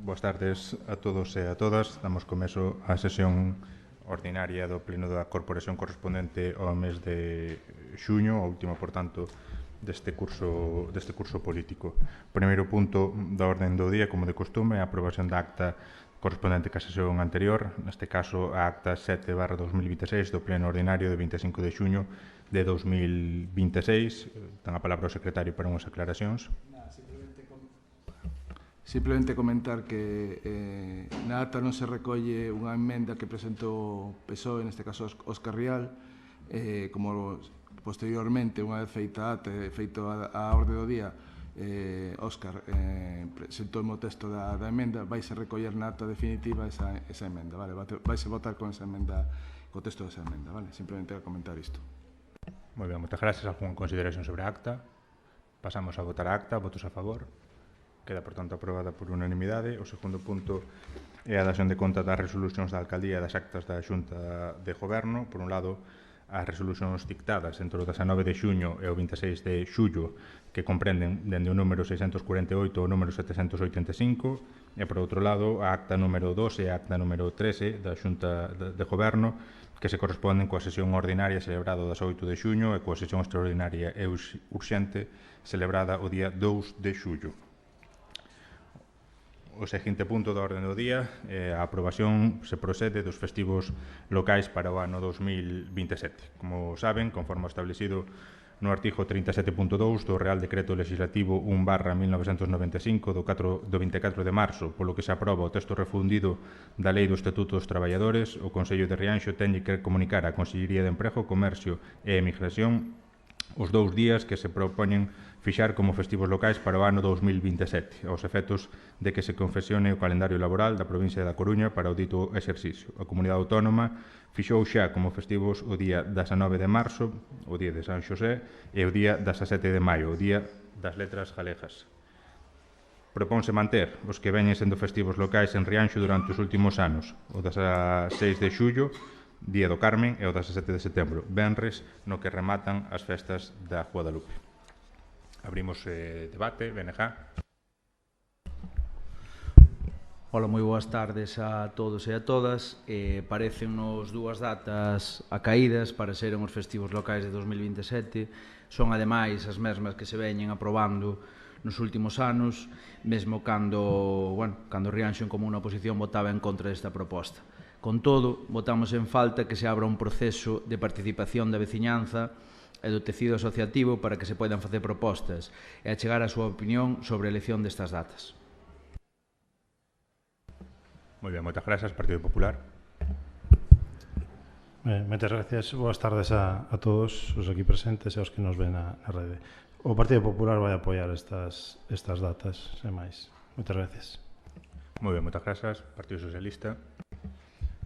Boas tardes a todos e a todas. Damos comezo á sesión ordinaria do Pleno da Corporación correspondente ao mes de xuño, a última, por tanto, deste curso político. O primeiro punto da orden do día, como de costume, é a aprobación da acta correspondente ca sesión anterior, neste caso a acta 7/2026 do Pleno Ordinario de 25 de xuño de 2026. Ten a palabra o secretario para unhas aclaracións. Simplemente comentar que na ata non se recolle unha emenda que presentou PSOE, neste caso Óscar Rial, como posteriormente, unha vez feita a ata e feito a orde do día, Óscar presentou o texto da emenda, vaise recoller na ata definitiva esa emenda, vale? Vaise votar con esa emenda, co texto desa emenda, vale? Simplemente a comentar isto. Moi ben, moitas gracias. Algúna consideración sobre a acta? Pasamos a votar a acta. Votos a favor? Queda, por tanto, aprobada por unanimidade. O segundo punto é a dación de conta das resolucións da Alcaldía e das actas da Xunta de Goberno. Por un lado, as resolucións dictadas entre o 19 de xuño e o 26 de xullo, que comprenden dende o número 648 ao número 785, e, por outro lado, a acta número 12 e a acta número 13 da Xunta de Goberno, que se corresponden coa sesión ordinaria celebrada o 18 de xuño e coa sesión extraordinaria e urxente celebrada o día 2 de xullo. O seguinte punto da orde do día é a aprobación se procede dos festivos locais para o ano 2027. Como saben, conforme establecido no artigo 37.2 do Real Decreto Legislativo 1/1995 do 24 de marzo, polo que se aproba o texto refundido da Lei do Estatuto dos Traballadores, o Consello de Rianxo teñe que comunicar á Consellería de Emprego, Comercio e Emigración os 2 días que se propoñen fixar como festivos locais para o ano 2027, aos efectos de que se confeccione o calendario laboral da provincia da Coruña para o dito exercicio. A Comunidade Autónoma fixou xa como festivos o día 19 de marzo, o día de San Xosé, e o día 17 de maio, o día das letras galegas. Propónse manter os que veñen sendo festivos locais en Rianxo durante os últimos anos, o 16 de xullo, Día do Carmen, e o 17 de setembro, venres, no que rematan as festas da Guadalupe. Abrimos debate, BNG. Ola, moi boas tardes a todos e a todas. Parecen-nos dúas datas acaídas para seren os festivos locais de 2027. Son, ademais, as mesmas que se veñen aprobando nos últimos anos, mesmo cando Rianxo en Común na oposición votaba en contra desta proposta. Con todo, votamos en falta que se abra un proceso de participación da veciñanza e do tecido asociativo para que se poidan facer propostas e achegar a súa opinión sobre a elección destas datas. Moi ben, moitas grazas, Partido Popular. Moitas gracias. Boas tardes a todos os aquí presentes e aos que nos ven na rede. O Partido Popular vai apoiar estas datas, sen máis. Moitas gracias. Moi ben, moitas grazas, Partido Socialista.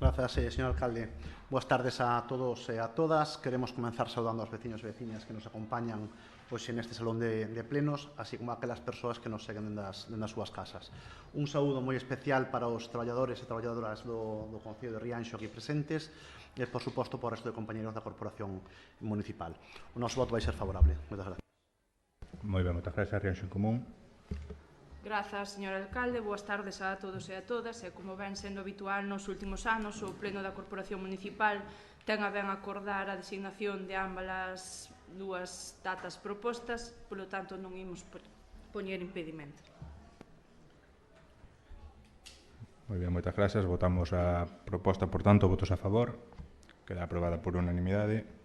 Grazas, señor alcalde. Boas tardes a todos e a todas. Queremos comenzar saudando aos veciños e veciñas que nos acompañan hoxe neste salón de plenos, así como aquelas persoas que nos seguen das súas casas. Un saúdo moi especial para os traballadores e traballadoras do Concello de Rianxo aquí presentes e, por suposto, por o resto de compañeros da Corporación Municipal. O noso voto vai ser favorable. Moitas gracias. Moi ben, moitas grazas, Rianxo en Común. Grazas, señor alcalde. Boas tardes a todos e a todas. E como ven sendo habitual nos últimos anos, o Pleno da Corporación Municipal ten a ben acordar a designación de ambas as dúas datas propostas, polo tanto non imos poñer impedimento. Moi ben, moitas grazas. Votamos a proposta, por tanto, votos a favor. Queda aprobada por unanimidade.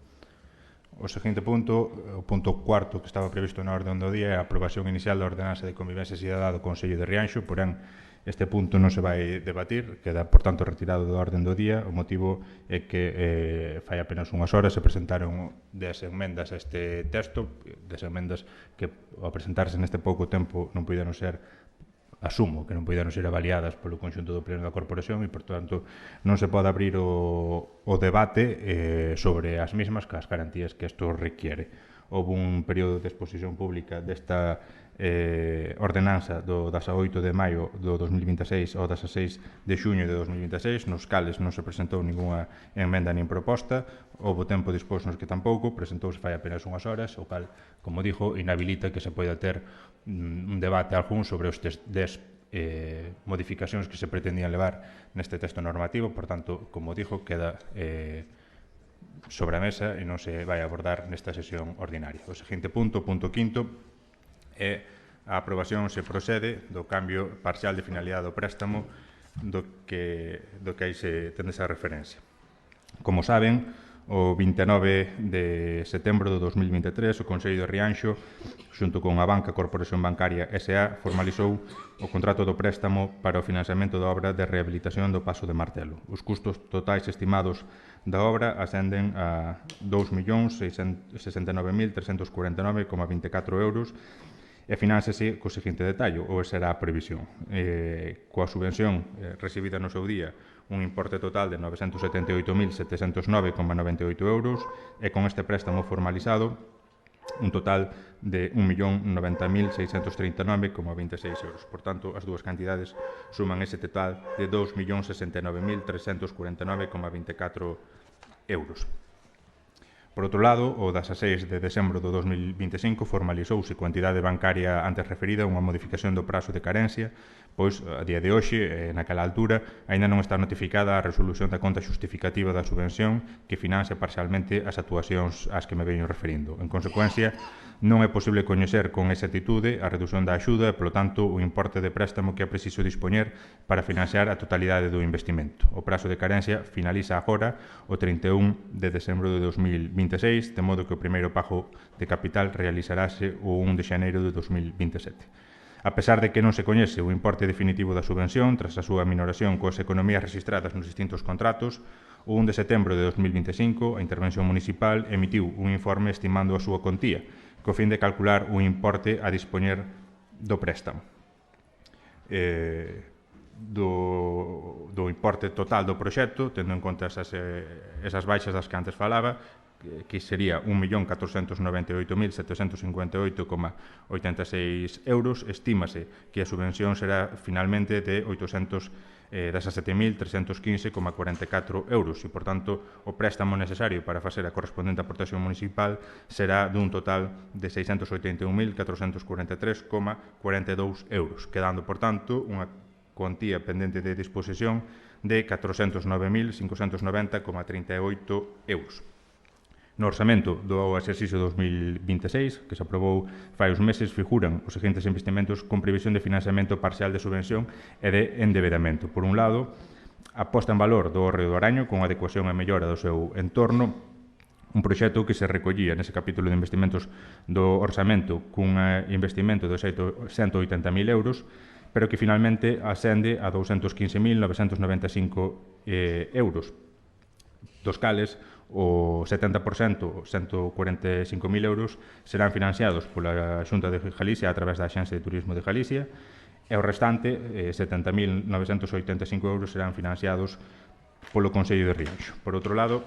O seguinte punto, o punto cuarto que estaba previsto na orde do día, é a aprobación inicial da ordenanza de convivencia cidadá do Consello de Rianxo, porén este punto non se vai debatir, queda, por tanto, retirado da orde do día. O motivo é que fai apenas unhas horas se presentaron 10 enmendas a este texto, 10 enmendas que, ao presentarse neste pouco tempo, non puderon ser, asumo que non puderon ser avaliadas polo conxunto do Pleno da Corporación e, por tanto, non se pode abrir o debate sobre as mesmas que as garantías que isto requiere. Houve un período de exposición pública desta ordenanza do 18 de maio do 2026 ao 16 de xuño de 2026, nos cales non se presentou ninguna emenda nin proposta. Houve tempo despois nos que tampouco, presentouse fai apenas unhas horas, o cal, como dixo, inhabilita que se poida ter un debate algún sobre estes 10 modificacións que se pretendían levar neste texto normativo, por tanto, como digo, queda sobre a mesa e non se vai abordar nesta sesión ordinaria. O seguinte punto, punto quinto, é a aprobación se procede do cambio parcial de finalidade do préstamo do que aí se tende esa referencia. Como saben, o 29 de setembro de 2023, o Consello de Rianxo, xunto con a Banca Corporación Bancaria S.A., formalizou o contrato do préstamo para o financiamento da obra de rehabilitación do Paso de Martelo. Os custos totais estimados da obra ascenden a 2.669.349,24 euros e finánsese co seguinte detallo, ou será a previsión. Coa subvención recibida no seu día, un importe total de 978.709,98 euros e con este préstamo formalizado un total de 1.090.639,26 euros. Por tanto, as dúas cantidades suman ese total de 2.069.349,24 euros. Por outro lado, o 16 de decembro de 2025 formalizouse coa entidade bancaria antes referida unha modificación do prazo de carencia, pois, a día de hoxe, naquela altura, aínda non está notificada a resolución da conta xustificativa da subvención que financia parcialmente as actuacións ás que me veño referindo. En consecuencia, non é posible coñecer con exactitude a reducción da axuda e, polo tanto, o importe de préstamo que é preciso dispoñer para financiar a totalidade do investimento. O prazo de carencia finaliza agora o 31 de decembro de 2026, de modo que o primeiro pago de capital realizarase o 1 de xaneiro de 2027. A pesar de que non se coñece o importe definitivo da subvención, tras a súa minoración coas economías registradas nos distintos contratos, o 1 de setembro de 2025, a Intervención Municipal emitiu un informe estimando a súa contía, co fin de calcular o importe a dispoñer do préstamo. Do importe total do proxecto, tendo en conta esas baixas das que antes falaba, que sería 1.498.758,86 euros, estímase que a subvención será finalmente de 817.315,44 euros e, por tanto, o préstamo necesario para facer a correspondente aportación municipal será dun total de 681.443,42 euros, quedando, por tanto, unha cuantía pendente de disposición de 409.590,38 euros. No orçamento do exercicio 2026, que se aprobou fai uns meses, figuran os seguintes investimentos con previsión de financiamento parcial de subvención e de endebedamento. Por un lado, a posta en valor do Hórreo do Araño con adecuación e mellora do seu entorno, un proxecto que se recollía nese capítulo de investimentos do orçamento cun investimento de 180.000 euros, pero que finalmente ascende a 215.995 euros, dos cales o 70%, 145.000 euros, serán financiados pola Xunta de Galicia a través da Axencia de Turismo de Galicia e o restante, 70.985 euros, serán financiados polo Consello de Rianxo. Por outro lado,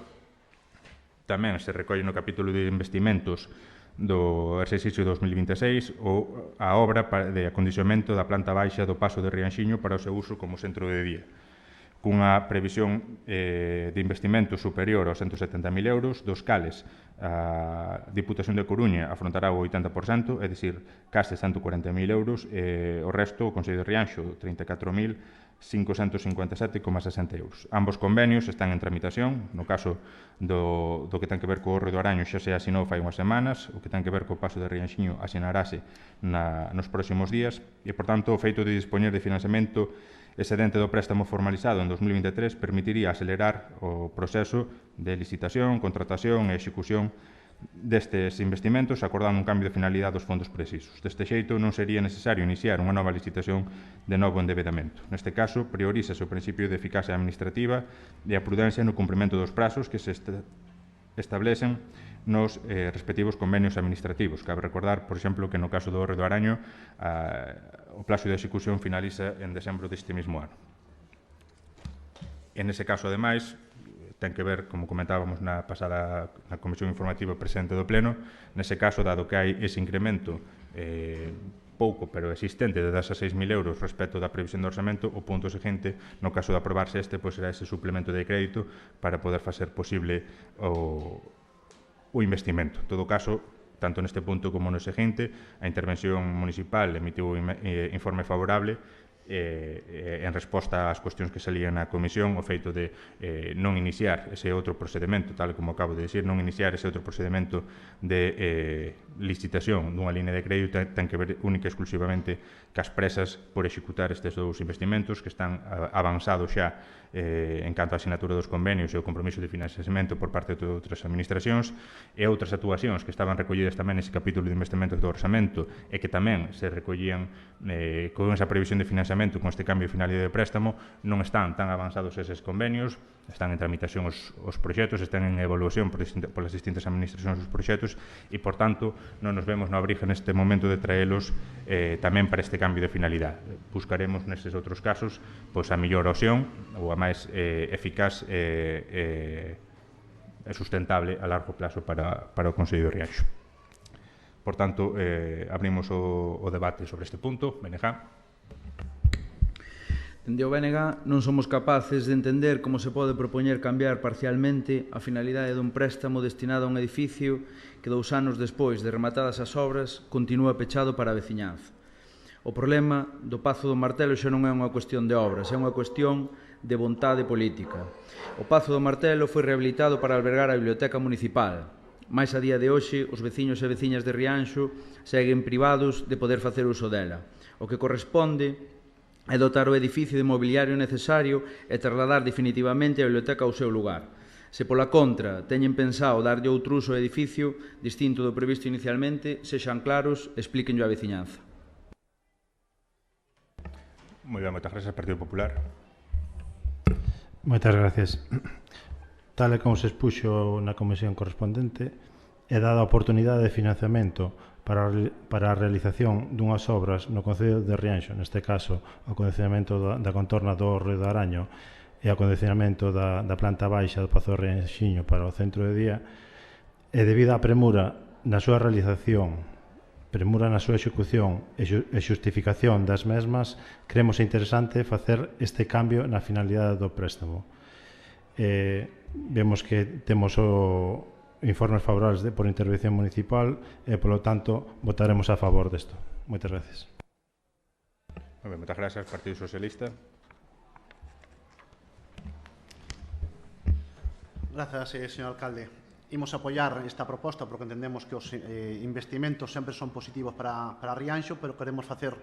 tamén se recolle no capítulo de investimentos do exercicio 2026 a obra de acondicionamento da planta baixa do Paso de Rianxiño para o seu uso como centro de día, cunha previsión de investimento superior aos 170.000 euros, dos cales a Diputación de Coruña afrontará o 80%, é dicir, case 140.000 euros, e o resto, o Consello de Rianxo, 34.557,60 euros. Ambos convenios están en tramitación. No caso do que ten que ver co Hórreo do Araño xa se asinou fai unhas semanas, o que ten que ver co Paso de Rianxiño asinarase nos próximos días, e, por tanto, o feito de dispoñer de financiamento excedente do préstamo formalizado en 2023 permitiría acelerar o proceso de licitación, contratación e execución destes investimentos, acordando un cambio de finalidade dos fondos precisos. Deste xeito, non sería necesario iniciar unha nova licitación de novo endebedamento. Neste caso, priorízase o principio de eficacia administrativa e a prudencia no cumprimento dos prazos que se establecen nos respectivos convenios administrativos. Cabe recordar, por exemplo, que no caso do Hórreo do Araño o plazo de execución finaliza en decembro deste mesmo ano. En ese caso, ademais, ten que ver, como comentábamos na pasada na Comisión Informativa presente do Pleno, nese caso, dado que hai ese incremento pouco, pero existente, de 16.000 euros respecto da previsión de orçamento, o punto seguinte, no caso de aprobarse este, pois será ese suplemento de crédito para poder facer posible o investimento. En todo caso, tanto neste punto como no seguinte, a Intervención Municipal emitiu informe favorable en resposta ás cuestións que salían na comisión, o feito de non iniciar ese outro procedimento, tal como acabo de dicir, non iniciar ese outro procedimento de licitación dunha línea de crédito ten que ver única e exclusivamente cas presas por executar estes dous investimentos que están avanzados xa en canto á asinatura dos convenios e o compromiso de financiamento por parte de outras administracións e outras actuacións que estaban recollidas tamén nese capítulo de investimentos do orçamento e que tamén se recollían con esa previsión de financiamento con este cambio de finalidade de préstamo, non están tan avanzados eses convenios, están en tramitación os proxectos, están en evaluación polas distintas administracións dos proxectos e, por tanto, non nos vemos na obriga neste momento de traelos tamén para este cambio de finalidade. Buscaremos nestes outros casos a mellor opción ou a máis eficaz e sustentable a largo plazo para o Consello de Rianxo. Por tanto, abrimos o debate sobre este punto. BNG. Dende o BNG non somos capaces de entender como se pode propoñer cambiar parcialmente a finalidade dun préstamo destinado a un edificio que 2 anos despois de rematadas as obras continúa pechado para a veciñanza. O problema do Pazo do Martelo xa non é unha cuestión de obras, é unha cuestión de vontade política. O Pazo do Martelo foi rehabilitado para albergar a biblioteca municipal. Mais a día de hoxe, os veciños e veciñas de Rianxo seguen privados de poder facer uso dela. O que corresponde é dotar o edificio de mobiliario necesario e trasladar definitivamente a biblioteca ao seu lugar. Se pola contra teñen pensado darlle outro uso ao edificio distinto do previsto inicialmente, sexan claros e explíquenllo á veciñanza. Moi ben, moitas grazas, Partido Popular. Moitas gracias. Tal e como se expuxo na comisión correspondente, é dada a oportunidade de financiamento para a realización dunhas obras no Concello de Rianxo, neste caso o acondicionamento da contorna do Río de Araño e o acondicionamento da planta baixa do Pazo de Rianxiño para o centro de día, e debido á premura na súa realización, premura na súa execución e xustificación das mesmas, creemos interesante facer este cambio na finalidade do préstamo. Vemos que temos informes favorables por intervención municipal e, polo tanto, votaremos a favor desto. Moitas gracias. Moitas gracias, Partido Socialista. Gracias, señor alcalde. Imos apoiar esta proposta porque entendemos que os investimentos sempre son positivos para Rianxo, pero queremos facer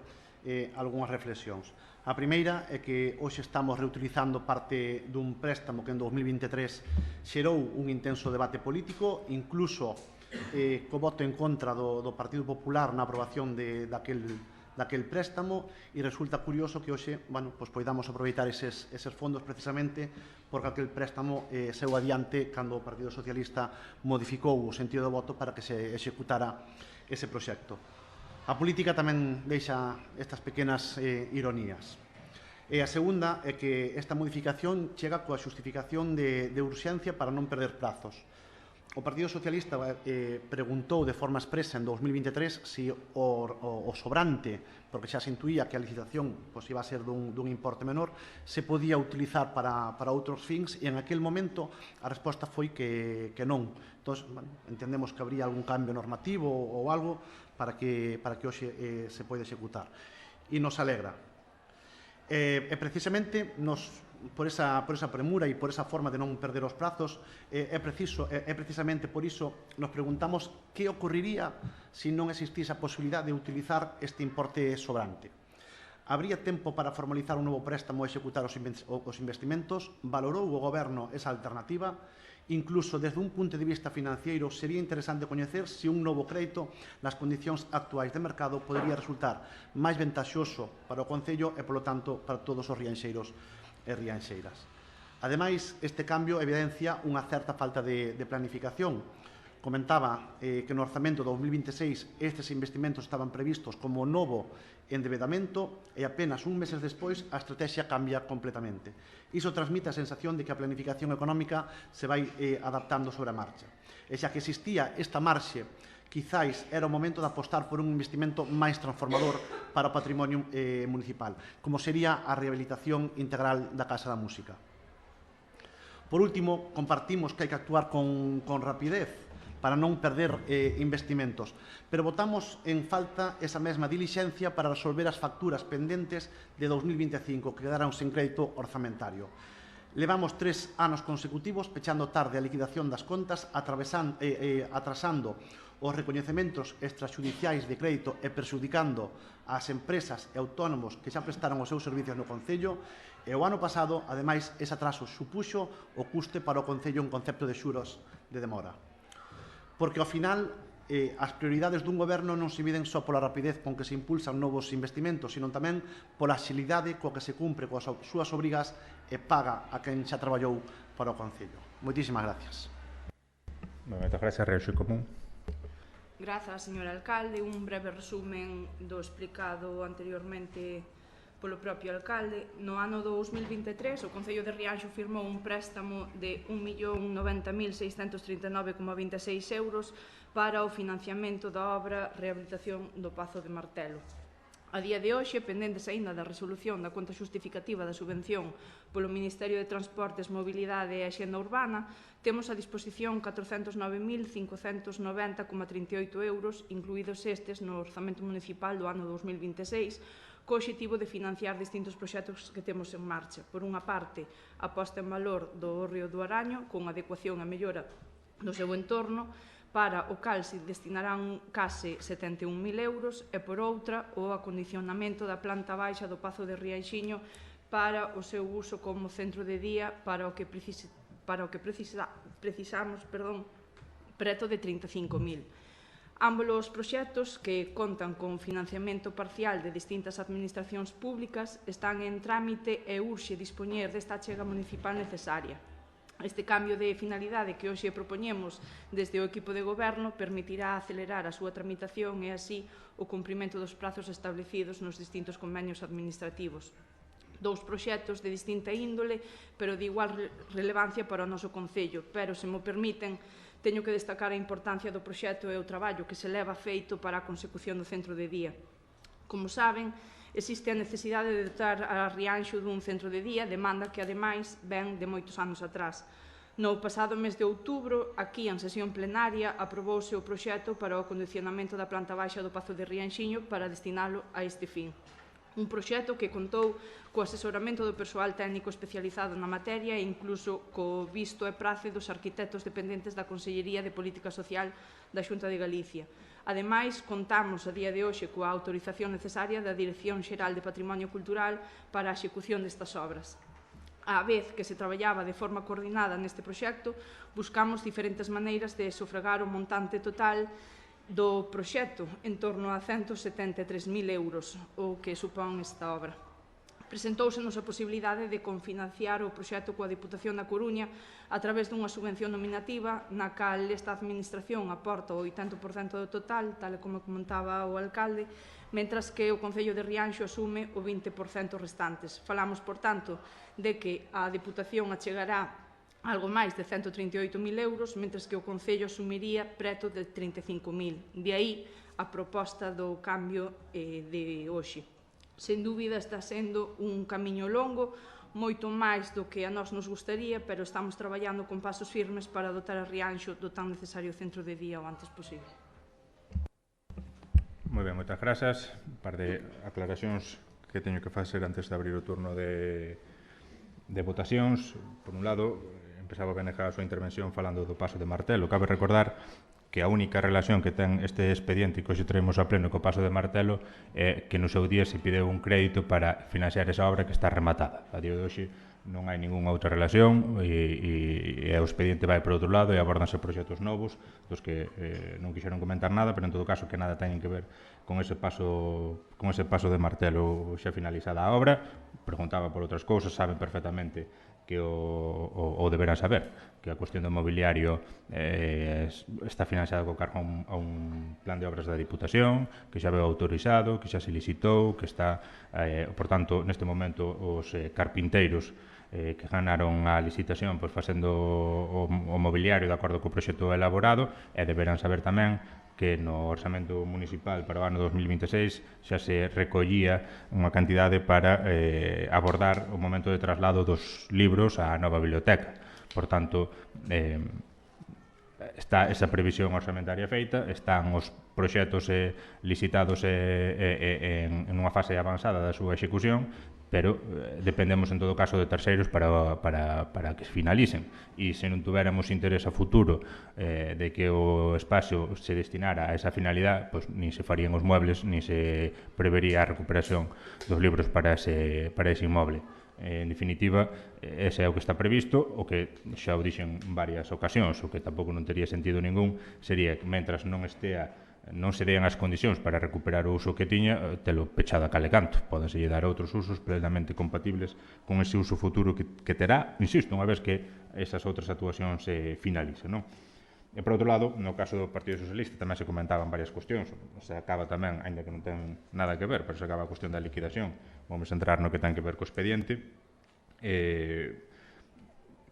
algunhas reflexións. A primeira é que hoxe estamos reutilizando parte dun préstamo que en 2023 xerou un intenso debate político, incluso co voto en contra do Partido Popular na aprobación daquel préstamo, e resulta curioso que hoxe poidamos aproveitar eses fondos precisamente porque aquel préstamo seu adiante cando o Partido Socialista modificou o sentido do voto para que se executara ese proxecto. A política tamén deixa estas pequenas ironías. E a segunda é que esta modificación chega coa xustificación de urxencia para non perder prazos. O Partido Socialista preguntou de forma expresa en 2023 se o sobrante, porque xa se intuía que a licitación iba a ser dun importe menor, se podía utilizar para outros fins, e en aquel momento a resposta foi que non. Entón, entendemos que habría algún cambio normativo ou algo para que hoxe se pode executar. E nos alegra. E precisamente por esa premura e por esa forma de non perder os prazos, é precisamente por iso nos preguntamos que ocorrería se non existise a posibilidade de utilizar este importe sobrante. Habría tempo para formalizar un novo préstamo e executar os investimentos? Valorou o Goberno esa alternativa? Incluso desde un punto de vista financiero sería interesante coñecer se un novo crédito nas condicións actuais de mercado podería resultar máis ventaxoso para o Concello e, polo tanto, para todos os rianxeiros e rianxeiras. Ademais, este cambio evidencia unha certa falta de planificación. Comentaba que no orzamento 2026 estes investimentos estaban previstos como novo endebedamento e apenas un meses despois a estrategia cambia completamente. Iso transmite a sensación de que a planificación económica se vai adaptando sobre a marcha. E xa que existía esta marxe, quizáis era o momento de apostar por un investimento máis transformador para o patrimonio municipal, como sería a rehabilitación integral da Casa da Música. Por último, compartimos que hai que actuar con rapidez para non perder investimentos. Pero votamos en falta esa mesma dilixencia para resolver as facturas pendentes de 2025 que quedaron sen crédito orzamentario. Levamos 3 anos consecutivos pechando tarde a liquidación das contas, atrasando os recoñecementos extrajudiciais de crédito e perxudicando as empresas e autónomos que xa prestaron os seus servicios no Concello. E o ano pasado, ademais, ese atraso supuxo o custe para o Concello en concepto de xuros de demora. Porque, ao final, as prioridades dun goberno non se miden só pola rapidez con que se impulsan novos investimentos, sino tamén pola axilidade coa que se cumpre coas súas obrigas e paga a quen xa traballou para o Concello. Moitísimas gracias. Moitas gracias, Reoxo Común. Grazas, señor alcalde. Un breve resumen do explicado anteriormente polo propio alcalde. No ano 2023, o Concello de Rianxo firmou un préstamo de 1.090.639,26 euros para o financiamento da obra Rehabilitación do Pazo de Martelo. A día de hoxe, pendentes aínda da resolución da conta xustificativa da subvención polo Ministerio de Transportes, Mobilidade e Axenda Urbana, temos a disposición 409.590,38 euros, incluídos estes no orzamento municipal do ano 2026, co obxectivo de financiar distintos proxectos que temos en marcha. Por unha parte, a posta en valor do Río do Araño, con adecuación e mellora do seu entorno, para o cal se destinarán case 71.000 euros, e por outra, o acondicionamento da planta baixa do Pazo de Rianxiño para o seu uso como centro de día, para o que precisamos preto de 35.000. Ambos os proxectos, que contan con financiamento parcial de distintas administracións públicas, están en trámite e urxe dispoñer desta achega municipal necesaria. Este cambio de finalidade que hoxe propoñemos desde o equipo de goberno permitirá acelerar a súa tramitación e así o cumprimento dos prazos establecidos nos distintos convenios administrativos. Dous proxectos de distinta índole, pero de igual relevancia para o noso Concello, pero, se mo permiten, teño que destacar a importancia do proxecto e o traballo que se leva feito para a consecución do centro de día. Como saben, existe a necesidade de dotar a Rianxo dun centro de día, demanda que, ademais, ven de moitos anos atrás. No pasado mes de outubro, aquí, en sesión plenaria, aprobouse o proxecto para o acondicionamento da planta baixa do Pazo de Rianxiño para destinalo a este fin. Un proxecto que contou co asesoramento do persoal técnico especializado na materia e incluso co visto e prace dos arquitectos dependentes da Consellería de Política Social da Xunta de Galicia. Ademais, contamos a día de hoxe coa autorización necesaria da Dirección Xeral de Patrimonio Cultural para a execución destas obras. Á vez que se traballaba de forma coordinada neste proxecto, buscamos diferentes maneiras de sufragar o montante total do proxecto, en torno a 173.000 euros, o que supón esta obra. Presentousenos a posibilidade de confinanciar o proxecto coa Diputación da Coruña a través dunha subvención nominativa na cal esta administración aporta o 80% do total, tal como comentaba o alcalde, mentras que o Concello de Rianxo asume o 20% restantes. Falamos, por tanto, de que a Diputación achegará algo máis de 138.000 euros, mentres que o Concello asumiría preto de 35.000. De aí a proposta do cambio de hoxe. Sen dúbida está sendo un camiño longo, moito máis do que a nós nos gustaría, pero estamos traballando con pasos firmes para dotar a Rianxo do tan necesario centro de día o antes posible. Moi ben, moitas grazas. Un par de aclaracións que teño que facer antes de abrir o turno de votacións. Por un lado, empezaba a Beneja a súa intervención falando do Pazo de Martelo. Cabe recordar que a única relación que ten este expediente que hoxe traemos a pleno co Pazo de Martelo é que no seu día se pideu un crédito para financiar esa obra que está rematada. A día de hoxe non hai ningunha outra relación e o expediente vai por outro lado e abordanse proxectos novos dos que non quixeron comentar nada, pero en todo caso que nada teñen que ver con ese paso de Martelo xa finalizada a obra. Preguntaba por outras cousas, saben perfectamente que o deberán saber, que a cuestión do mobiliario está financiada co cargo a un plan de obras da Diputación, que xa veu autorizado, que xa se licitou, que está, por tanto, neste momento, os carpinteiros que ganaron a licitación facendo o mobiliario de acordo co proxecto elaborado, e deberán saber tamén que no orzamento municipal para o ano 2026 xa se recollía unha cantidade para abordar o momento de traslado dos libros á nova biblioteca. Por tanto, está esa previsión orzamentaria feita, están os proxectos licitados en unha fase avanzada da súa execución, pero dependemos en todo caso de terceiros para que se finalicen. E se non tuveramos interés a futuro de que o espacio se destinara a esa finalidade, pois nin se farían os muebles, nin se prevería a recuperación dos libros para ese inmoble. En definitiva, ese é o que está previsto, o que xa o dixen en varias ocasións, o que tampouco non tería sentido ningún sería que, mentras non se dean as condicións para recuperar o uso que tiña, telo pechado a calecanto. Pódense dar outros usos plenamente compatibles con ese uso futuro que terá, insisto, unha vez que esas outras actuacións se finalicen, non? E, por outro lado, no caso do Partido Socialista tamén se comentaban varias cuestións. Se acaba tamén, ainda que non ten nada que ver, pero se acaba a cuestión da liquidación. Vamos a entrar no que ten que ver co expediente.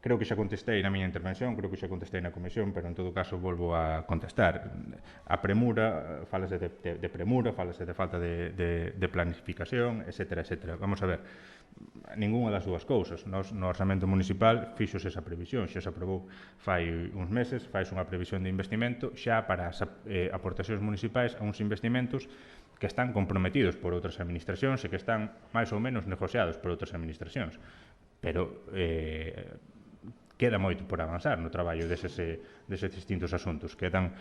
Creo que xa contestei na miña intervención, creo que xa contestei na comisión, pero en todo caso volvo a contestar. A premura, falase de premura, falase de falta de planificación, etcétera, etcétera. Vamos a ver, ningunha das dúas cousas. No orzamento municipal fixose esa previsión, xa se aprobou fai uns meses, fais unha previsión de investimento xa para as aportacións municipais a uns investimentos que están comprometidos por outras administracións e que están máis ou menos negociados por outras administracións. Pero queda moito por avanzar no traballo deses distintos asuntos. Quedan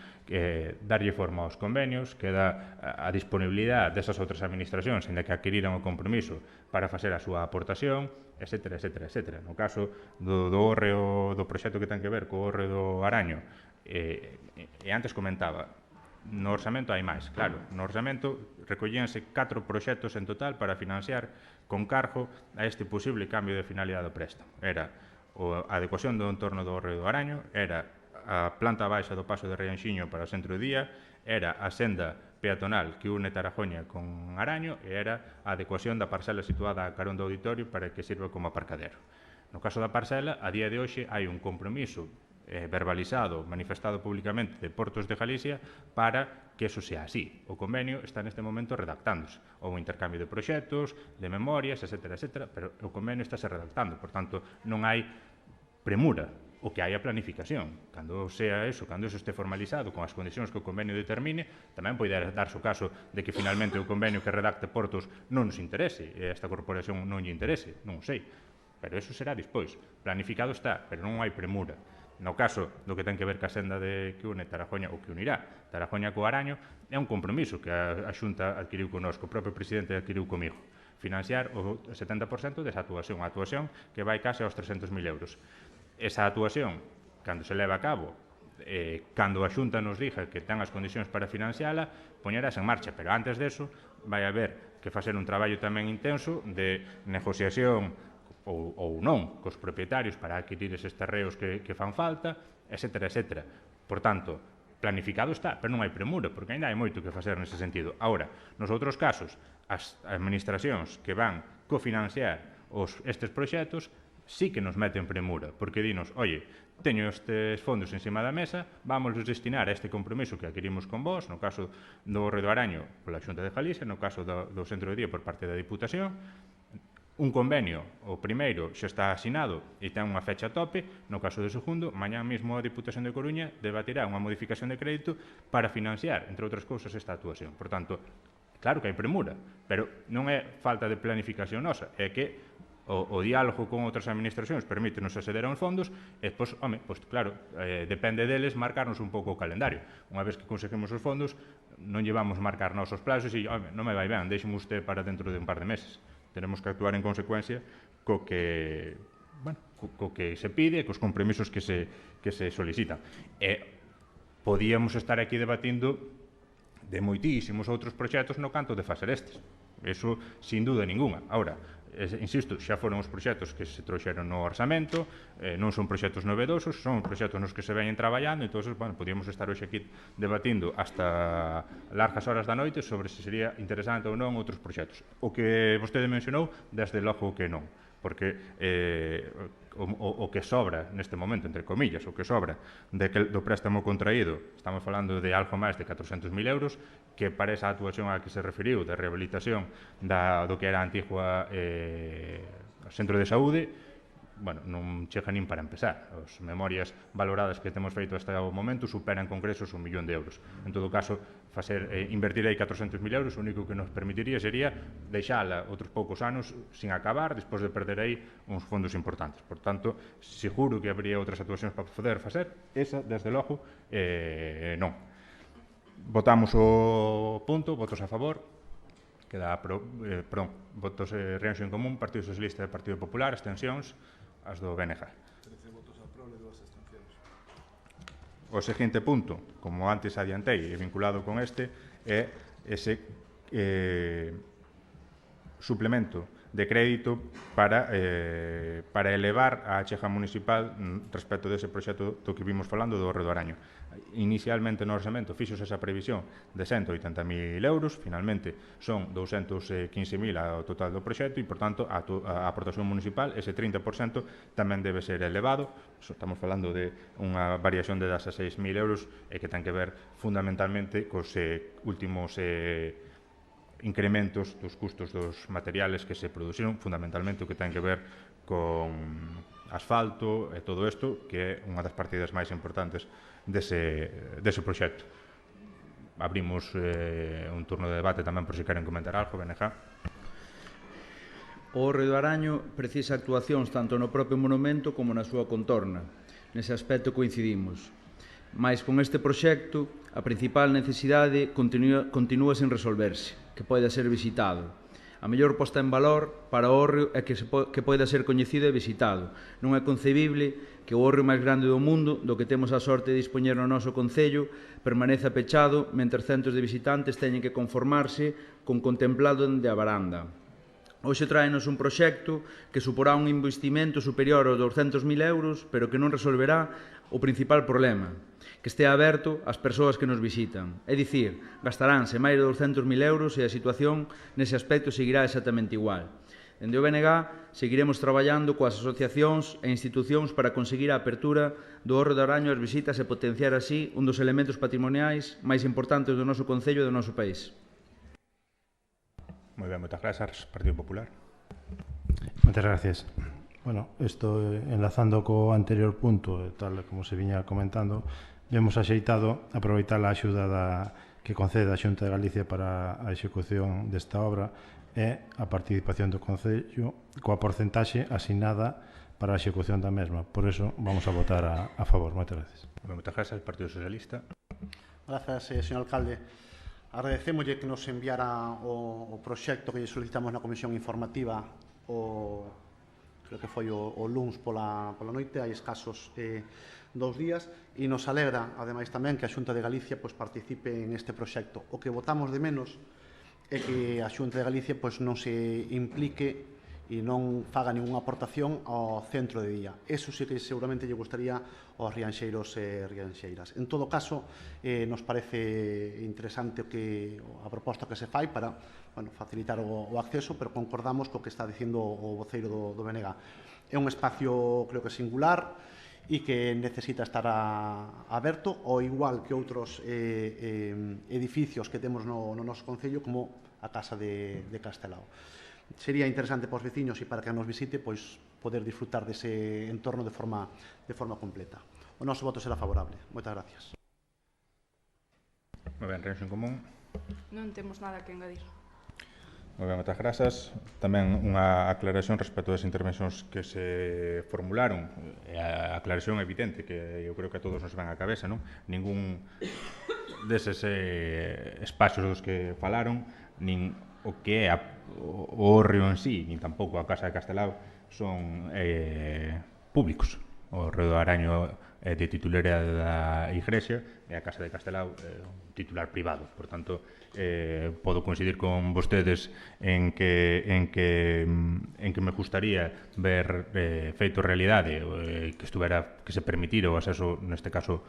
darlle forma aos convenios, queda a disponibilidade desas outras administracións en que adquiriran o compromiso para facer a súa aportación, etcétera, etcétera, etcétera. No caso do hórreo, do proxecto que ten que ver co hórreo do Araño, e antes comentaba, no orzamento hai máis, claro. No orzamento recollíanse 4 proxectos en total para financiar con cargo a este posible cambio de finalidade do préstamo. Era a adecuación do entorno do hórreo do Araño, era a planta baixa do paso de Rianxiño para o centro de día, era a senda peatonal que une Tarajoña con Araño e era a adecuación da parcela situada a carón do auditorio para que sirva como aparcadero. No caso da parcela, a día de hoxe hai un compromiso verbalizado, manifestado públicamente de Portos de Galicia para que eso sea así. O convenio está neste momento redactándose. Houve intercambio de proxectos, de memorias, etcétera, etcétera, pero o convenio estáse redactando. Por tanto, non hai premura, o que hai a planificación. Cando sea eso, cando eso este formalizado con as condicións que o convenio determine, tamén pode darse o caso de que finalmente o convenio que redacte Portos non nos interese, e esta corporación non lle interese, non sei. Pero eso será despois. Planificado está, pero non hai premura. No caso do que ten que ver ca senda que une Tarajoña ou que unirá Tarajoña co Araño, é un compromiso que a Xunta adquiriu connosco, o propio presidente adquiriu comigo, financiar o 70% desa actuación, a actuación que vai case aos 300.000 euros. Esa actuación, cando se leva a cabo, cando a Xunta nos diga que ten as condicións para financiala, poñerás en marcha, pero antes deso vai haber que facer un traballo tamén intenso de negociación ou non, cos propietarios para adquirir eses terreos que fan falta, etcétera, etcétera. Por tanto, planificado está, pero non hai premura, porque ainda hai moito que facer nese sentido. Ahora, nos outros casos, as administracións que van cofinanciar estes proxectos sí que nos meten premura, porque dinos, oye, teño estes fondos encima da mesa, vamos destinar a este compromiso que adquirimos con vos, no caso do hórreo do Araño pola Xunta de Galicia, no caso do centro de día por parte da Diputación. Un convenio, o primeiro, xa está asinado e ten unha fecha tope. No caso do segundo, mañá mesmo a Diputación de Coruña debatirá unha modificación de crédito para financiar, entre outras cousas, esta actuación. Por tanto, claro que hai premura, pero non é falta de planificación nosa, é que o diálogo con outras administracións permítenos acceder aos fondos e, pois, claro, depende deles marcarnos un pouco o calendario. Unha vez que conseguimos os fondos, non llevamos marcar nosos plazos e, non me vai ben, deixeme usted para dentro de un par de meses. Tenemos que actuar en consecuencia co que se pide e cos compromisos que se solicitan. E podíamos estar aquí debatindo de moitísimos outros proxectos no canto de facer estes. Eso, sin dúda ninguna. Ahora, insisto, xa foron os proxectos que se trouxeron no orzamento, non son proxectos novedosos, son proxectos nos que se veñen traballando, entón, podíamos estar hoxe aquí debatindo hasta largas horas da noite sobre se sería interesante ou non outros proxectos. O que vostede mencionou, desde logo que non, porque o que sobra neste momento, entre comillas, o que sobra do préstamo contraído, estamos falando de algo máis de 400.000 euros, que para esa actuación a que se referiu de rehabilitación do que era a antigua centro de saúde, bueno, non chega nin para empezar. As memorias valoradas que temos feito hasta o momento superan con cresos 1 millón de euros. En todo caso, invertir aí 400.000 euros, o único que nos permitiría sería deixala outros poucos anos sin acabar, despois de perder aí uns fondos importantes. Por tanto, seguro que habría outras actuacións para poder facer, esa, desde logo, non. Votamos o punto, votos a favor, queda, votos Rianxo en Común, Partido Socialista e Partido Popular, abstencións, as do BNG. 13 votos a prole e 2 abstencións. O seguinte punto, como antes adiantei e vinculado con este, é ese suplemento de crédito para elevar a achega municipal respecto dese proxecto do que vimos falando do Hórreo do Araño. Inicialmente no orçamento fixos esa previsión de 180.000 euros, finalmente son 215.000 ao total do proxecto e, por tanto, a aportación municipal, ese 30%, tamén debe ser elevado. Estamos falando de unha variación de 16.000 euros e que ten que ver fundamentalmente cos últimos incrementos dos custos dos materiales que se produciron, fundamentalmente o que ten que ver con asfalto e todo isto, que é unha das partidas máis importantes dese proxecto. Abrimos un turno de debate tamén por se queren comentar algo, BNG. O Hórreo do Araño precisa actuacións tanto no propio monumento como na súa contorna. Nese aspecto coincidimos. Mais con este proxecto, a principal necesidade continúa sen resolverse, que poida ser visitado. A mellor posta en valor para o hórreo é que poida ser coñecido e visitado. Non é concebible que o hórreo máis grande do mundo, do que temos a sorte de dispoñer no noso concello, permaneza pechado mentres centos de visitantes teñen que conformarse con contemplado dende a varanda. Hoxe tráenos un proxecto que suporá un investimento superior aos 200.000 euros, pero que non resolverá o principal problema, que estea aberto ás persoas que nos visitan. É dicir, gastaránse máis de 200.000 euros e a situación nese aspecto seguirá exactamente igual. Dende o BNG seguiremos traballando coas asociacións e institucións para conseguir a apertura do Hórreo do Araño ás visitas e potenciar así un dos elementos patrimoniais máis importantes do noso concello e do noso país. Moi ben, moitas grazas, Partido Popular. Moitas gracias. Bueno, isto enlazando co anterior punto, tal como se viña comentando, hemos axeitado aproveitar a axuda que concede a Xunta de Galicia para a execución desta obra e a participación do Concello coa porcentaxe asignada para a execución da mesma. Por eso vamos a votar a favor. Moitas gracias. Moitas grazas, Partido Socialista. Grazas, señor alcalde. Agradecémoslle que nos enviara o proxecto que lle solicitamos na comisión informativa creo que foi o luns pola noite, hai escasos 2 días, e nos alegra, ademais tamén, que a Xunta de Galicia participe en este proxecto. O que votamos de menos é que a Xunta de Galicia non se implique e non faga ninguna aportación ao centro de día. Eso sí que seguramente lle gustaría aos rianxeiros e rianxeiras. En todo caso, nos parece interesante a proposta que se fai para facilitar o acceso, pero concordamos co que está dicindo o voceiro do BNG. É un espacio, creo que singular, e que necesita estar aberto, ao igual que outros edificios que temos no noso concello, como a Casa de Castelao. Sería interesante para os veciños e para que nos visite poder disfrutar dese entorno de forma completa. O noso voto será favorable. Moitas gracias. Moi ben, Rianxo en Común. Non temos nada que engadir. Moi ben, moitas grazas. Tamén unha aclaración respecto das intervencións que se formularon. A aclaración evidente, que eu creo que a todos nos ven á cabeza, non? Ningún deses espacios dos que falaron, nin o que é o hórreo en sí, nin tampouco a Casa de Castelao, son públicos. O Hórreo do Araño é de titularidade da Igrexa e a Casa de Castelao é un titular privado. Por tanto, podo coincidir con vostedes en que me gustaría ver feito realidade que se permitira o acceso, neste caso,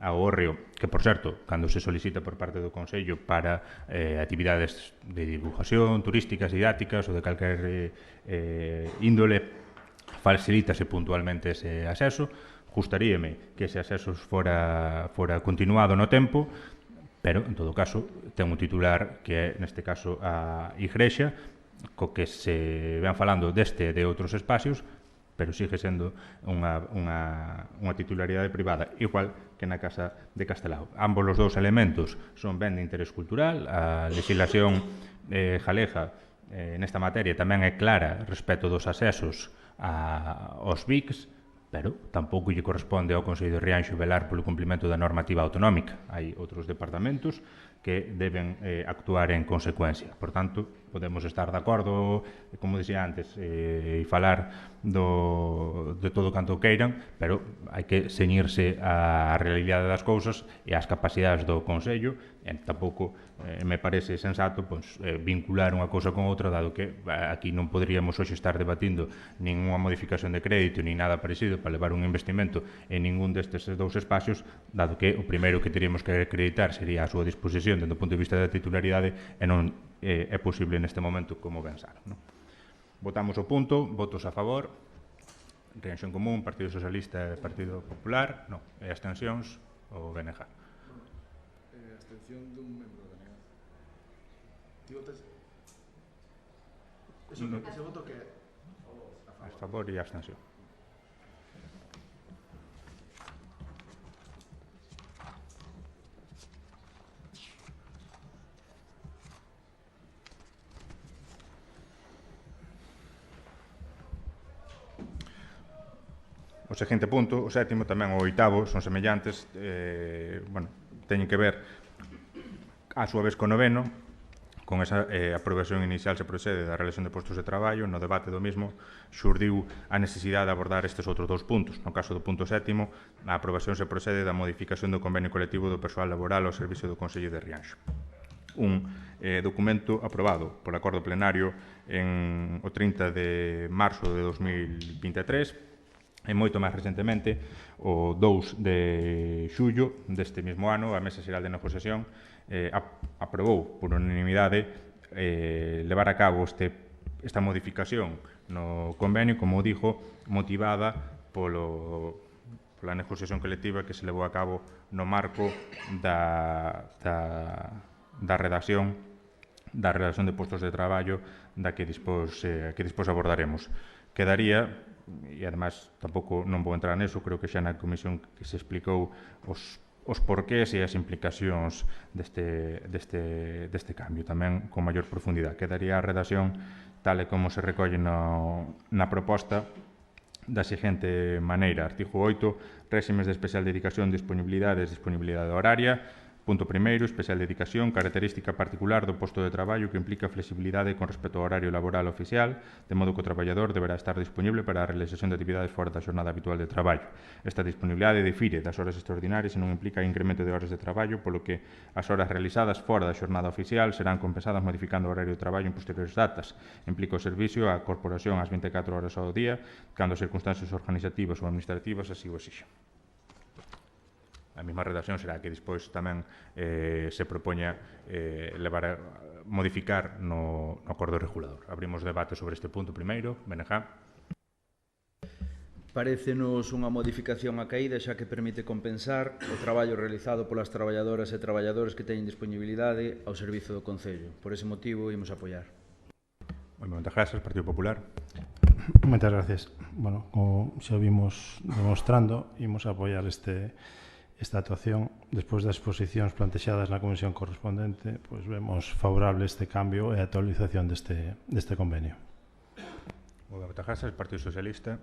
ao hórreo, que, por certo, cando se solicita por parte do Consello para actividades de divulgación, turísticas, didácticas ou de calquer índole, facilítase puntualmente ese acceso. Gustaríame que ese acceso fora continuado no tempo, pero, en todo caso, ten un titular que é, neste caso, a Igrexa, co que se ven falando deste e de outros espacios, pero sigue sendo unha titularidade privada, igual que na Casa de Castelao. Ambos os dous elementos son ben de interés cultural, a legislación galega nesta materia tamén é clara respecto dos accesos aos BICs, pero tampouco lle corresponde ao Consello de Rianxo velar polo cumprimento da normativa autonómica. Hai outros departamentos que deben actuar en consecuencia. Por tanto, podemos estar de acordo, como dixía antes, e falar de todo canto queiran, pero hai que ceñirse á realidade das cousas e ás capacidades do Consello, e tampouco me parece sensato vincular unha cousa con outra, dado que aquí non poderíamos hoxe estar debatindo ninguna modificación de crédito ni nada parecido para levar un investimento en ningún destes dous espacios, dado que o primeiro que teríamos que acreditar sería a súa disposición dentro do punto de vista da titularidade e non é posible neste momento como pensar. Votamos o punto, votos a favor, Rianxo en Común, Partido Socialista e Partido Popular, non, e abstencións o BNG. Abstención dun membro da BNG. Ese voto que A favor e abstención. O seguinte punto, o sétimo, tamén o oitavo, son semellantes, teñen que ver a súa vez co noveno. Con esa aprobación inicial se procede da relación de postos de traballo. No debate do mismo xurdiu a necesidade de abordar estes outros dous puntos. No caso do punto sétimo, a aprobación se procede da modificación do convenio colectivo do persoal laboral ao servicio do Consello de Rianxo. Un documento aprobado por acordo plenario o 30 de marzo de 2023, e moito máis recentemente, o 2 de xullo deste mesmo ano, a Mesa Xeral de Negociación aprobou por unanimidade levar a cabo esta modificación no convenio, como digo, motivada pola negociación colectiva que se levou a cabo no marco da redacción da relación de postos de traballo da que dispós abordaremos. Quedaría, e además tampouco non vou entrar neso, creo que xa na comisión que se explicou os porqués e as implicacións deste cambio, tamén con maior profundidade. Quedaría a redacción tal e como se recolle na proposta da seguinte maneira: artigo 8, réximes de especial dedicación, disponibilidade horaria. Punto primeiro, especial dedicación, característica particular do posto de traballo que implica flexibilidade con respecto ao horario laboral oficial, de modo que o traballador deberá estar disponible para a realización de actividades fora da xornada habitual de traballo. Esta disponibilidade difire das horas extraordinarias e non implica incremento de horas de traballo, polo que as horas realizadas fora da xornada oficial serán compensadas modificando o horario de traballo en posteriores datas. Implica o servicio a corporación ás 24 horas ao día, cando as circunstancias organizativas ou administrativas así o exixan. A mesma redacción será que despois tamén se propoña modificar no acordo regulador. Abrimos debate sobre este punto primeiro. BNG. Parécenos unha modificación acaída xa que permite compensar o traballo realizado polas traballadoras e traballadores que teñen disponibilidade ao servizo do Concello. Por ese motivo, imos apoiar. Moitas grazas, Partido Popular. Moitas gracias. Bueno, como xa vimos demostrando, imos apoiar esta actuación. Despois das exposicións plantexadas na comisión correspondente, pois vemos favorable este cambio e a actualización deste convenio. Moitas grazas, Partido Socialista.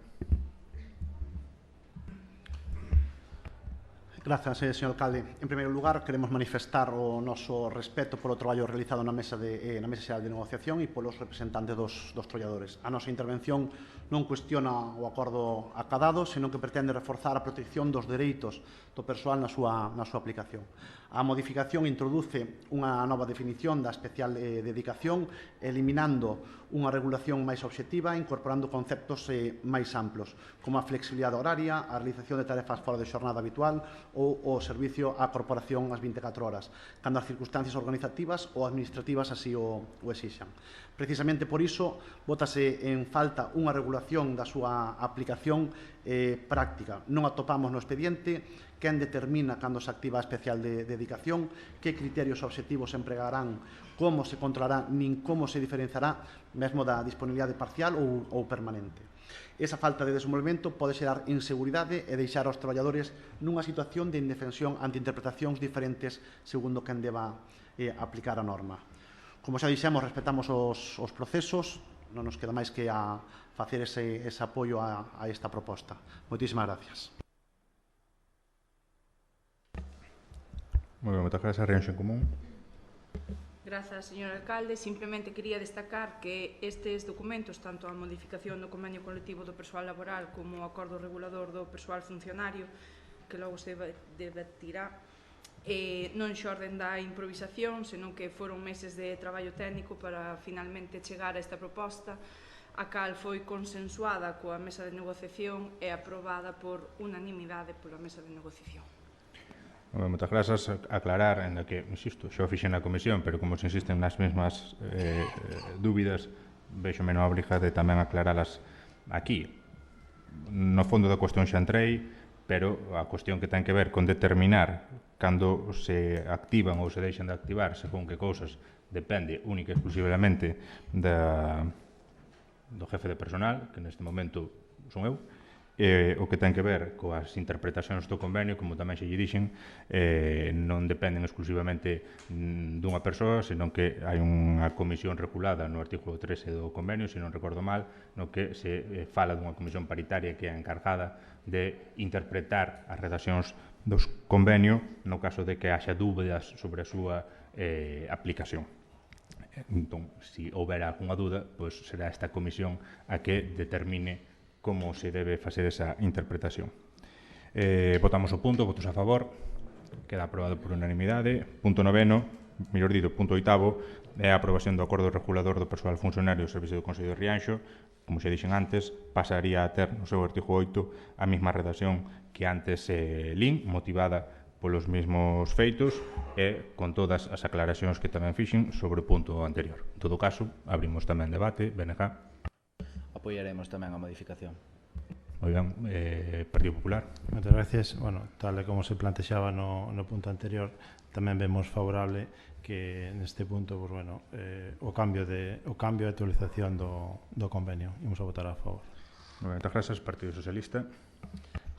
Grazas, señor alcalde. En primeiro lugar, queremos manifestar o noso respeto polo traballo realizado na Mesa Xeral de Negociación e polos representantes dos traballadores. A nosa intervención non cuestiona o acordo acadado, senón que pretende reforzar a protección dos dereitos do persoal na súa aplicación. A modificación introduce unha nova definición da especial dedicación, eliminando unha regulación máis obxectiva, incorporando conceptos máis amplos, como a flexibilidade horaria, a realización de tarefas fora de xornada habitual ou o servicio á corporación ás 24 horas, cando as circunstancias organizativas ou administrativas así o exixan. Precisamente por iso, bótase en falta unha regulación da súa aplicación práctica. Non atopamos no expediente quen determina cando se activa a especial de dedicación, que criterios obxectivos se empregarán, como se controlará, nin como se diferenciará mesmo da disponibilidade parcial ou permanente. Esa falta de desenvolvemento pode xerar inseguridade e deixar aos traballadores nunha situación de indefensión ante interpretacións diferentes segundo quen deba aplicar a norma. Como xa dixemos, respetamos os procesos, non nos queda máis que a facer ese apoio a esta proposta. Moitísimas gracias. Moi ben, moitas grazas. Reunión en común. Grazas, señor alcalde. Simplemente quería destacar que estes documentos, tanto a modificación do convenio colectivo do persoal laboral como o acordo regulador do persoal funcionario, que logo se debatirá, non xorden da improvisación, senón que foron meses de traballo técnico para finalmente chegar a esta proposta, a cal foi consensuada coa mesa de negociación e aprobada por unanimidade pola mesa de negociación. Moitas grazas. Aclarar, en que, insisto, xa o fixen na comisión, pero como se insisten nas mesmas dúbidas, vexo menos obriga de tamén aclaralas aquí. No fondo da cuestión xa entrei, pero a cuestión que ten que ver con determinar cando se activan ou se deixan de activar según que cousas depende única e exclusivamente do jefe de personal, que neste momento son eu, o que ten que ver coas interpretacións do convenio, como tamén xe lle dixen, non dependen exclusivamente dunha persoa, senón que hai unha comisión regulada no artículo 13 do convenio, se non recordo mal, no que se fala dunha comisión paritaria que é encargada de interpretar as redaccións dos convenio no caso de que haxa dúbidas sobre a súa aplicación. Entón, se houbera algunha dúda, pois será esta comisión a que determine como se debe facer esa interpretación. Votamos o punto, votos a favor, queda aprobado por unanimidade. Punto 9, mellor dito, punto 8, é a aprobación do acordo regulador do persoal funcionario do Servicio do Consello de Rianxo. Como xa dixen antes, pasaría a ter no seu artigo 8 a mesma redacción que antes lin, motivada polos mesmos feitos e con todas as aclaracións que tamén fixen sobre o punto anterior. En todo caso, abrimos tamén debate. BNG. Apoiaremos tamén a modificación. Moi ben, Partido Popular. Moitas gracias. Bueno, tal e como se plantexaba no punto anterior, tamén vemos favorable que neste punto, pues, bueno, o cambio de actualización do convenio. Imos a votar a favor. Moitas grazas, Partido Socialista.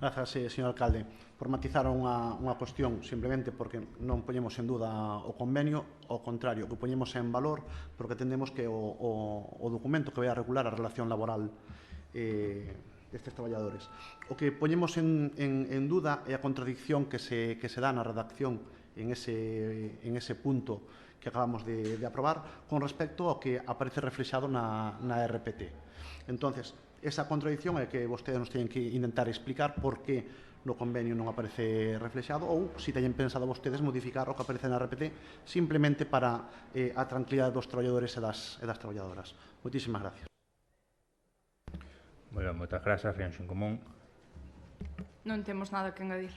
Grazas, señor alcalde. Por matizar unha cuestión, simplemente porque non poñemos en duda o convenio, ao contrario, que poñemos en valor porque entendemos que o documento que vai a regular a relación laboral destes traballadores. O que poñemos en duda é a contradicción que se dá na redacción en ese punto que acabamos de aprobar con respecto ao que aparece reflexado na RPT. Entonces, esa contradicción é que vostedes nos teñen que intentar explicar por que no convenio non aparece reflexado ou se teñen pensado vostedes modificar o que aparece na RPT simplemente para a tranquilidade dos traballadores e das traballadoras. Moitísimas gracias. Bueno, moitas grazas, Reunión en común. Non temos nada que engadir.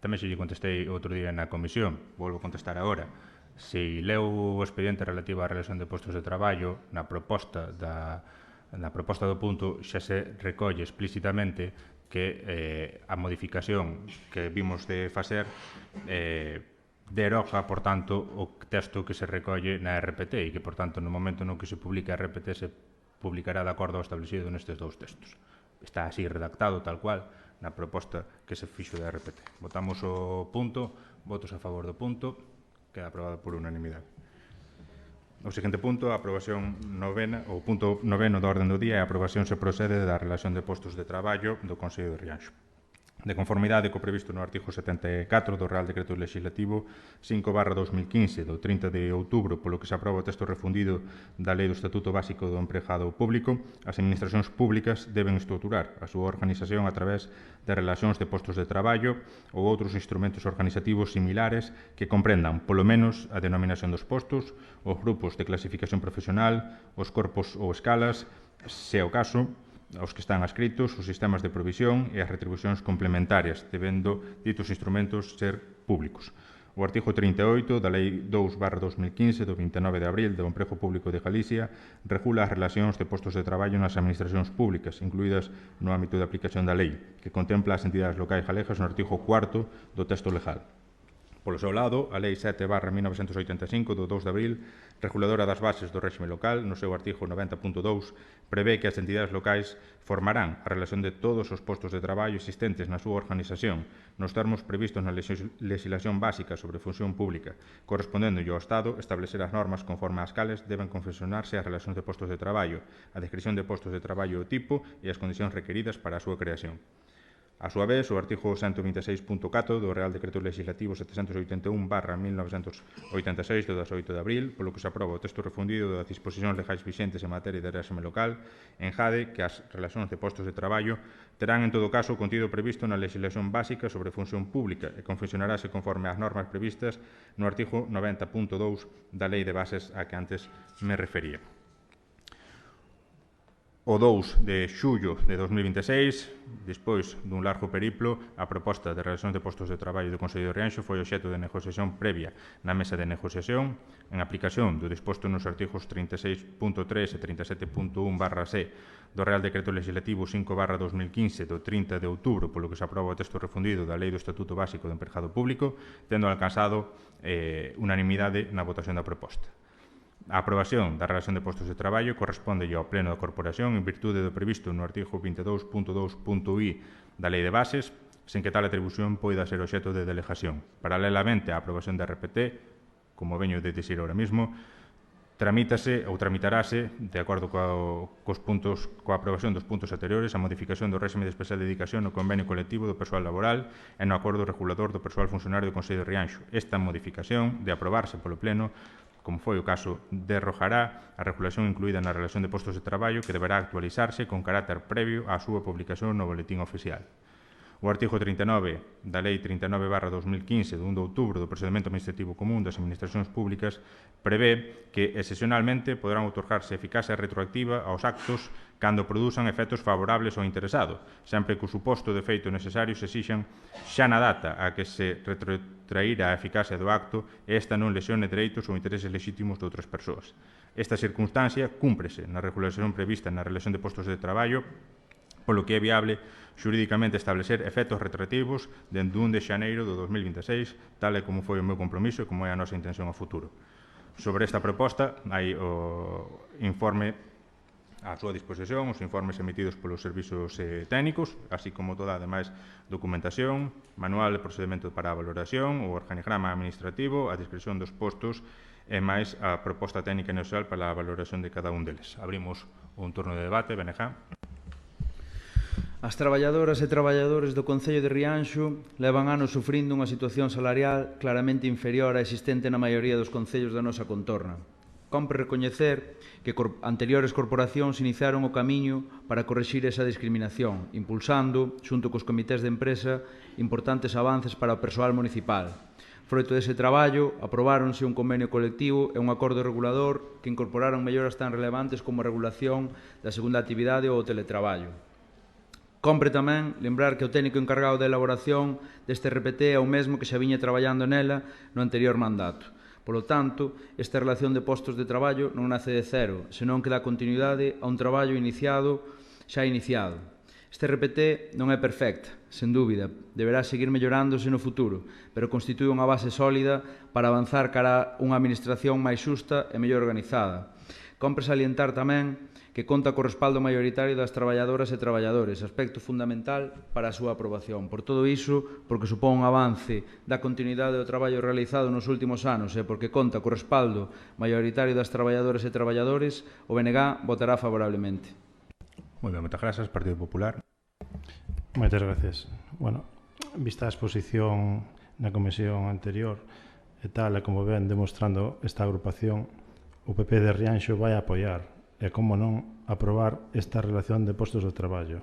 Tamén se lle contestei outro día na comisión, volvo a contestar agora. Se leu o expediente relativo á relación de postos de traballo, na proposta do punto xa se recolle explícitamente que a modificación que vimos de facer deroga, por tanto, o texto que se recolle na RPT e que, por tanto, no momento no que se publica a RPT se publicará de acordo ao establecido nestes dous textos. Está así redactado, tal cual, na proposta que se fixo da RPT. Votamos o punto, votos a favor do punto, queda aprobado por unanimidade. O seguinte punto, a aprobación novena, o punto 9 da orden do día, a aprobación se procede da relación de postos de traballo do Consello de Rianxo. De conformidade co previsto no artigo 74 do Real Decreto Legislativo 5/2015 do 30 de outubro, polo que se aproba o texto refundido da Lei do Estatuto Básico do Empregado Público, as administracións públicas deben estruturar a súa organización a través de relacións de postos de traballo ou outros instrumentos organizativos similares que comprendan, polo menos, a denominación dos postos, os grupos de clasificación profesional, os corpos ou escalas, se é o caso, aos que están adscritos, os sistemas de provisión e as retribucións complementarias, debendo ditos instrumentos ser públicos. O artigo 38 da Lei 2/2015 do 29 de abril do Emprego Público de Galicia regula as relacións de postos de traballo nas administracións públicas, incluídas no ámbito de aplicación da lei, que contempla as entidades locais galegas no artigo 4º do texto legal. Polo seu lado, a Lei 7/1985 do 2 de abril, reguladora das bases do réxime local, no seu artigo 90.2, prevé que as entidades locais formarán a relación de todos os postos de traballo existentes na súa organización nos termos previstos na legislación básica sobre función pública, correspondendo ao Estado establecer as normas conforme ás cales deben confeccionarse as relacións de postos de traballo, a descripción de postos de traballo e o tipo e as condicións requeridas para a súa creación. A súa vez, o artigo 126.4 do Real Decreto Legislativo 781/1986 do 18 de abril, polo que se aproba o texto refundido das disposicións legais vixentes en materia de réxime local, engade que as relacións de postos de traballo terán en todo caso o contido previsto na legislación básica sobre función pública e confeccionarase conforme ás normas previstas no artigo 90.2 da Lei de Bases a que antes me refería. O 2 de xullo de 2026, despois dun largo periplo, a proposta de relación de postos de traballo do Consello de Rianxo foi obxecto de negociación previa na mesa de negociación en aplicación do disposto nos artigos 36.3 e 37.1/C do Real Decreto Legislativo 5/2015 do 30 de outubro, polo que se aproba o texto refundido da Lei do Estatuto Básico do Empregado Público, tendo alcanzado unanimidade na votación da proposta. A aprobación da relación de postos de traballo corresponde ao Pleno da Corporación en virtude do previsto no artigo 22.2.i da Lei de Bases, sen que tal atribución poida ser obxecto de delegación. Paralelamente á aprobación da RPT, como veño de dicir ahora mismo, tramitarase, de acordo coa aprobación dos puntos anteriores, a modificación do réxime de especial dedicación no convenio colectivo do persoal laboral e no acordo regulador do persoal funcionario do Consello de Rianxo. Esta modificación, de aprobarse polo Pleno, como foi o caso, derrojará a regulación incluída na relación de postos de traballo que deberá actualizarse con carácter previo á súa publicación no Boletín Oficial. O artigo 39 da Lei 39/2015 do 1 de outubro do Procedemento Administrativo Común das Administracións Públicas prevé que, excepcionalmente, poderán outorgarse eficacia retroactiva aos actos cando produzan efectos favorables ao interesado, sempre que o suposto de feito necesario se exixan xa na data a que se retrotraíra a eficacia do acto e esta non lesione dereitos ou intereses lexítimos de outras persoas. Esta circunstancia cúmprese na regulación prevista na relación de postos de traballo, polo que é viable xurídicamente establecer efectos retroactivos dende 1 de xaneiro do 2026, tal e como foi o meu compromiso e como é a nosa intención ao futuro. Sobre esta proposta, hai o informe a súa disposición, os informes emitidos polos servizos técnicos, así como toda, ademais, documentación, manual de procedimento para a valoración, o organigrama administrativo, a descripción dos postos e máis a proposta técnica inicial para a valoración de cada un deles. Abrimos un turno de debate. Benejá. As traballadoras e traballadores do Concello de Rianxo levan anos sufrindo unha situación salarial claramente inferior á existente na maioría dos concellos da nosa contorna. Compre recoñecer que anteriores corporacións iniciaron o camiño para corrixir esa discriminación, impulsando, xunto cos comités de empresa, importantes avances para o persoal municipal. Froito dese traballo, aprobáronse un convenio colectivo e un acordo regulador que incorporaron melloras tan relevantes como a regulación da segunda actividade ou o teletraballo. Compre tamén lembrar que o técnico encargado da elaboración deste RPT é o mesmo que xa viña traballando nela no anterior mandato. Polo tanto, esta relación de postos de traballo non nace de cero, senón que dá continuidade a un traballo xa iniciado. Este RPT non é perfecta, sen dúbida, deberá seguir mellorándose no futuro, pero constitúe unha base sólida para avanzar cara a unha administración máis xusta e mellor organizada. Compre salientar tamén que conta co respaldo maioritario das traballadoras e traballadores, aspecto fundamental para a súa aprobación. Por todo iso, porque supón un avance da continuidade do traballo realizado nos últimos anos e porque conta co respaldo maioritario das traballadoras e traballadores, o BNG votará favorablemente. Moi ben, moitas grazas, Partido Popular. Moitas gracias. Bueno, vista a exposición na comisión anterior e tal, e como ven demostrando esta agrupación, o PP de Rianxo vai apoiar e, como non, aprobar esta relación de postos de traballo.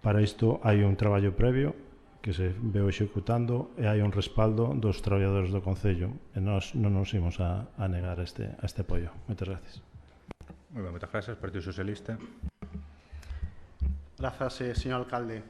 Para isto hai un traballo previo que se veu executando e hai un respaldo dos traballadores do Concello e nós non nos imos a negar a este apoio. Moitas gracias. Moi ben, moitas grazas, Partido Socialista. Grazas, señor alcalde.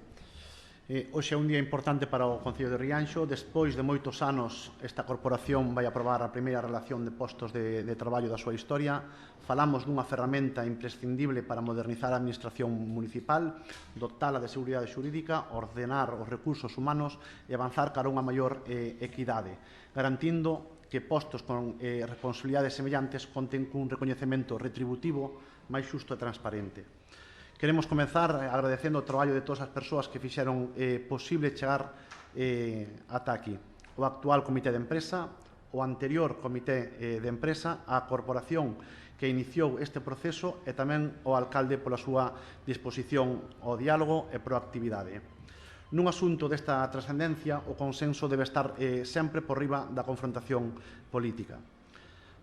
Hoxe é un día importante para o Concello de Rianxo. Despois de moitos anos, esta corporación vai aprobar a primeira relación de postos de traballo da súa historia. Falamos dunha ferramenta imprescindible para modernizar a administración municipal, dotala de seguridade xurídica, ordenar os recursos humanos e avanzar cara a unha maior equidade, garantindo que postos con responsabilidades semellantes conten cun recoñecemento retributivo máis xusto e transparente. Queremos comenzar agradecendo o traballo de todas as persoas que fixeron posible chegar ata aquí. O actual Comité de Empresa, o anterior Comité de Empresa, a corporación que iniciou este proceso e tamén o alcalde pola súa disposición ao diálogo e proactividade. Nun asunto desta trascendencia, o consenso debe estar sempre por riba da confrontación política.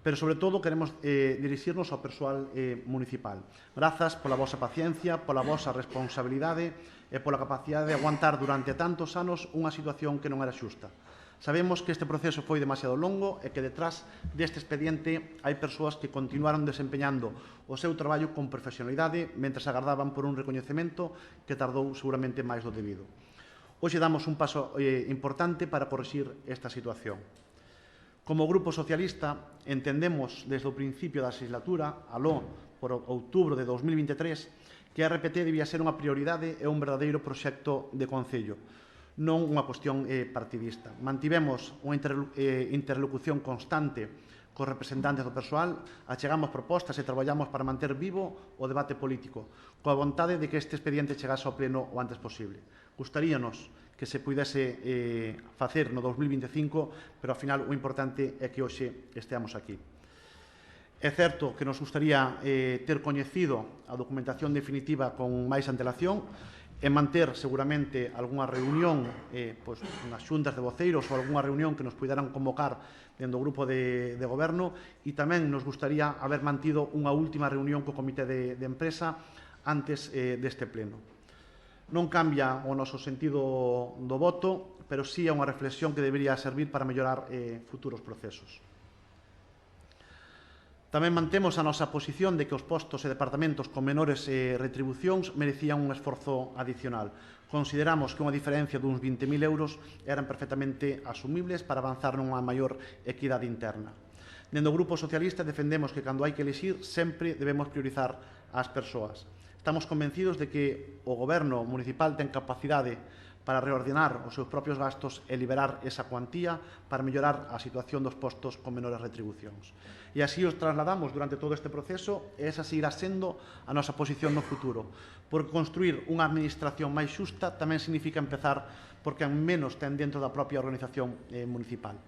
Pero, sobre todo, queremos dirixirnos ao persoal municipal. Grazas pola vosa paciencia, pola vosa responsabilidade e pola capacidade de aguantar durante tantos anos unha situación que non era xusta. Sabemos que este proceso foi demasiado longo e que detrás deste expediente hai persoas que continuaron desempeñando o seu traballo con profesionalidade mentre agardaban por un recoñecemento que tardou seguramente máis do debido. Hoxe damos un paso importante para corrixir esta situación. Como Grupo Socialista, entendemos desde o principio da legislatura, aló por outubro de 2023, que a RPT debía ser unha prioridade e un verdadeiro proxecto de Concello, non unha cuestión partidista. Mantivemos unha interlocución constante cos representantes do persoal, achegamos propostas e traballamos para manter vivo o debate político, coa vontade de que este expediente chegase ao pleno o antes posible. Gustaríanos que se pudese facer no 2025, pero ao final o importante é que hoxe esteamos aquí. É certo que nos gustaría ter coñecido a documentación definitiva con máis antelación e manter seguramente algunha reunión nas xuntas de voceiros ou algunha reunión que nos puderan convocar dentro do grupo de goberno, e tamén nos gustaría haber mantido unha última reunión co Comité de Empresa antes deste pleno. Non cambia o noso sentido do voto, pero sí é unha reflexión que debería servir para mellorar futuros procesos. Tamén mantemos a nosa posición de que os postos e departamentos con menores retribucións merecían un esforzo adicional. Consideramos que unha diferencia duns 20.000 euros eran perfectamente asumibles para avanzar nunha maior equidade interna. Dentro do Grupo Socialista defendemos que cando hai que elixir sempre debemos priorizar as persoas. Estamos convencidos de que o Goberno municipal ten capacidade para reordenar os seus propios gastos e liberar esa cuantía para mellorar a situación dos postos con menores retribucións. E así os trasladamos durante todo este proceso e esa seguirá sendo a nosa posición no futuro. Porque construir unha administración máis xusta tamén significa empezar por quen menos ten dentro da propia organización municipal.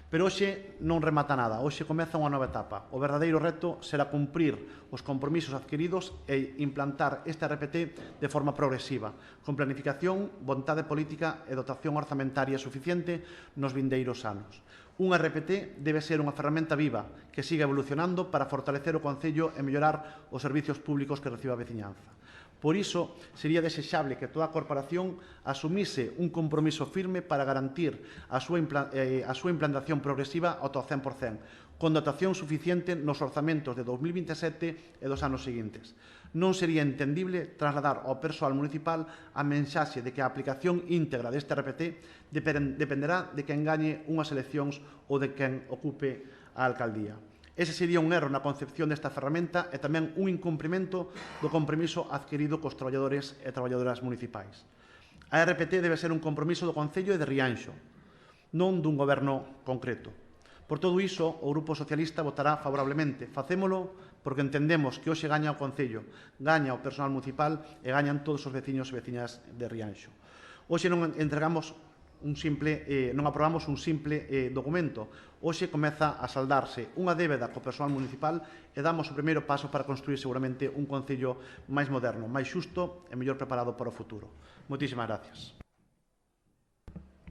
Pero hoxe non remata nada, hoxe comeza unha nova etapa. O verdadeiro reto será cumprir os compromisos adquiridos e implantar esta RPT de forma progresiva, con planificación, vontade política e dotación orzamentaria suficiente nos vindeiros anos. Unha RPT debe ser unha ferramenta viva que siga evolucionando para fortalecer o Concello e mellorar os servizos públicos que recibe a veciñanza. Por iso, sería desexable que toda a corporación asumise un compromiso firme para garantir a súa implantación progresiva ata o 100%, con dotación suficiente nos orzamentos de 2027 e dos anos seguintes. Non sería entendible trasladar ao persoal municipal a mensaxe de que a aplicación íntegra deste RPT dependerá de quen gañe unhas eleccións ou de quen ocupe a alcaldía. Ese sería un erro na concepción desta ferramenta e tamén un incumprimento do compromiso adquirido cos traballadores e traballadoras municipais. A RPT debe ser un compromiso do Concello e de Rianxo, non dun goberno concreto. Por todo iso, o Grupo Socialista votará favorablemente. Facémolo porque entendemos que hoxe gaña o Concello, gaña o personal municipal e gañan todos os veciños e veciñas de Rianxo. Hoxe non aprobamos un simple documento. Hoxe comeza a saldarse unha débeda co persoal municipal e damos o primeiro paso para construir seguramente un Concello máis moderno, máis xusto e mellor preparado para o futuro. Moitísimas gracias.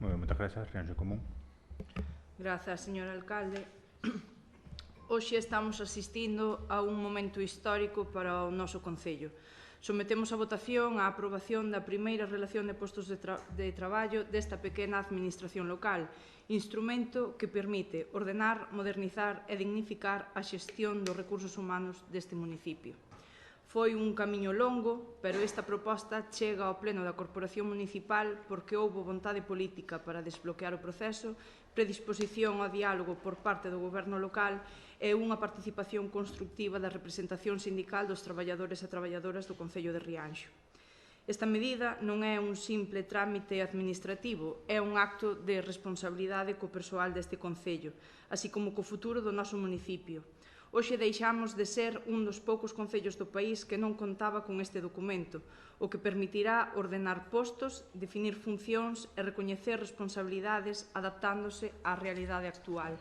Moi ben, moitas grazas, Rianxo Común. Grazas, señor alcalde. Hoxe estamos asistindo a un momento histórico para o noso Concello. Sometemos a votación a aprobación da primeira relación de postos de traballo desta pequena administración local, instrumento que permite ordenar, modernizar e dignificar a xestión dos recursos humanos deste municipio. Foi un camiño longo, pero esta proposta chega ao Pleno da Corporación Municipal porque houbo vontade política para desbloquear o proceso, predisposición ao diálogo por parte do Goberno local e unha participación constructiva da representación sindical dos traballadores e traballadoras do Concello de Rianxo. Esta medida non é un simple trámite administrativo, é un acto de responsabilidade co persoal deste Concello, así como co futuro do noso municipio. Hoxe deixamos de ser un dos poucos concellos do país que non contaba con este documento, o que permitirá ordenar postos, definir funcións e recoñecer responsabilidades adaptándose á realidade actual.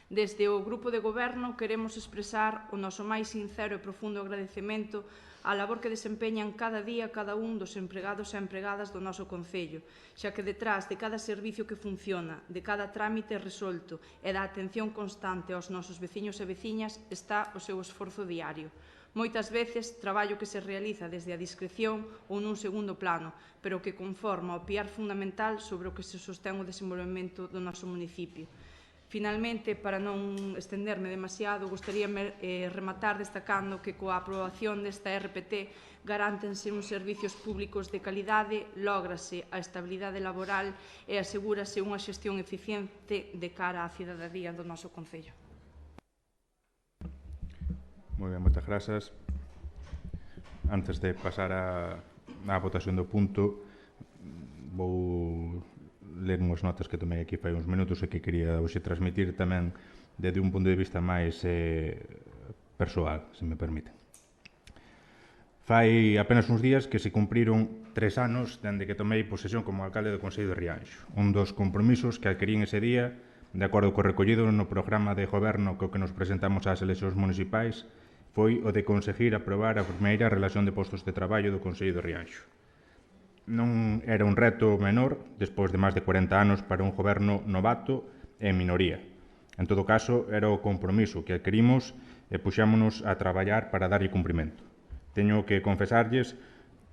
Desde o Grupo de Goberno queremos expresar o noso máis sincero e profundo agradecemento á labor que desempeñan cada día cada un dos empregados e empregadas do noso Concello, xa que detrás de cada servicio que funciona, de cada trámite resolto e da atención constante aos nosos veciños e veciñas está o seu esforzo diario. Moitas veces, traballo que se realiza desde a discreción ou nun segundo plano, pero que conforma o piar fundamental sobre o que se sostén o desenvolvemento do noso municipio. Finalmente, para non estenderme demasiado, gostaríame rematar destacando que coa aprobación desta RPT garántense uns servicios públicos de calidade, lógrase a estabilidade laboral e asegúrase unha xestión eficiente de cara á cidadía do noso Concello. Moi ben, moitas grazas. Antes de pasar á votación do punto, vou ler unhas notas que tomei aquí fai uns minutos e que quería hoxe transmitir tamén desde un punto de vista máis persoal, se me permite. Fai apenas uns días que se cumpriron 3 anos dende que tomei posesión como alcalde do Concello de Rianxo. Un dos compromisos que adquirín ese día, de acordo co recollido no programa de goberno co que nos presentamos ás eleccións municipais, foi o de conseguir aprobar a primeira relación de postos de traballo do Concello de Rianxo. Non era un reto menor, despois de máis de 40 anos, para un goberno novato e en minoría. En todo caso, era o compromiso que adquirimos e puxámonos a traballar para darlle cumprimento. Teño que confesarlles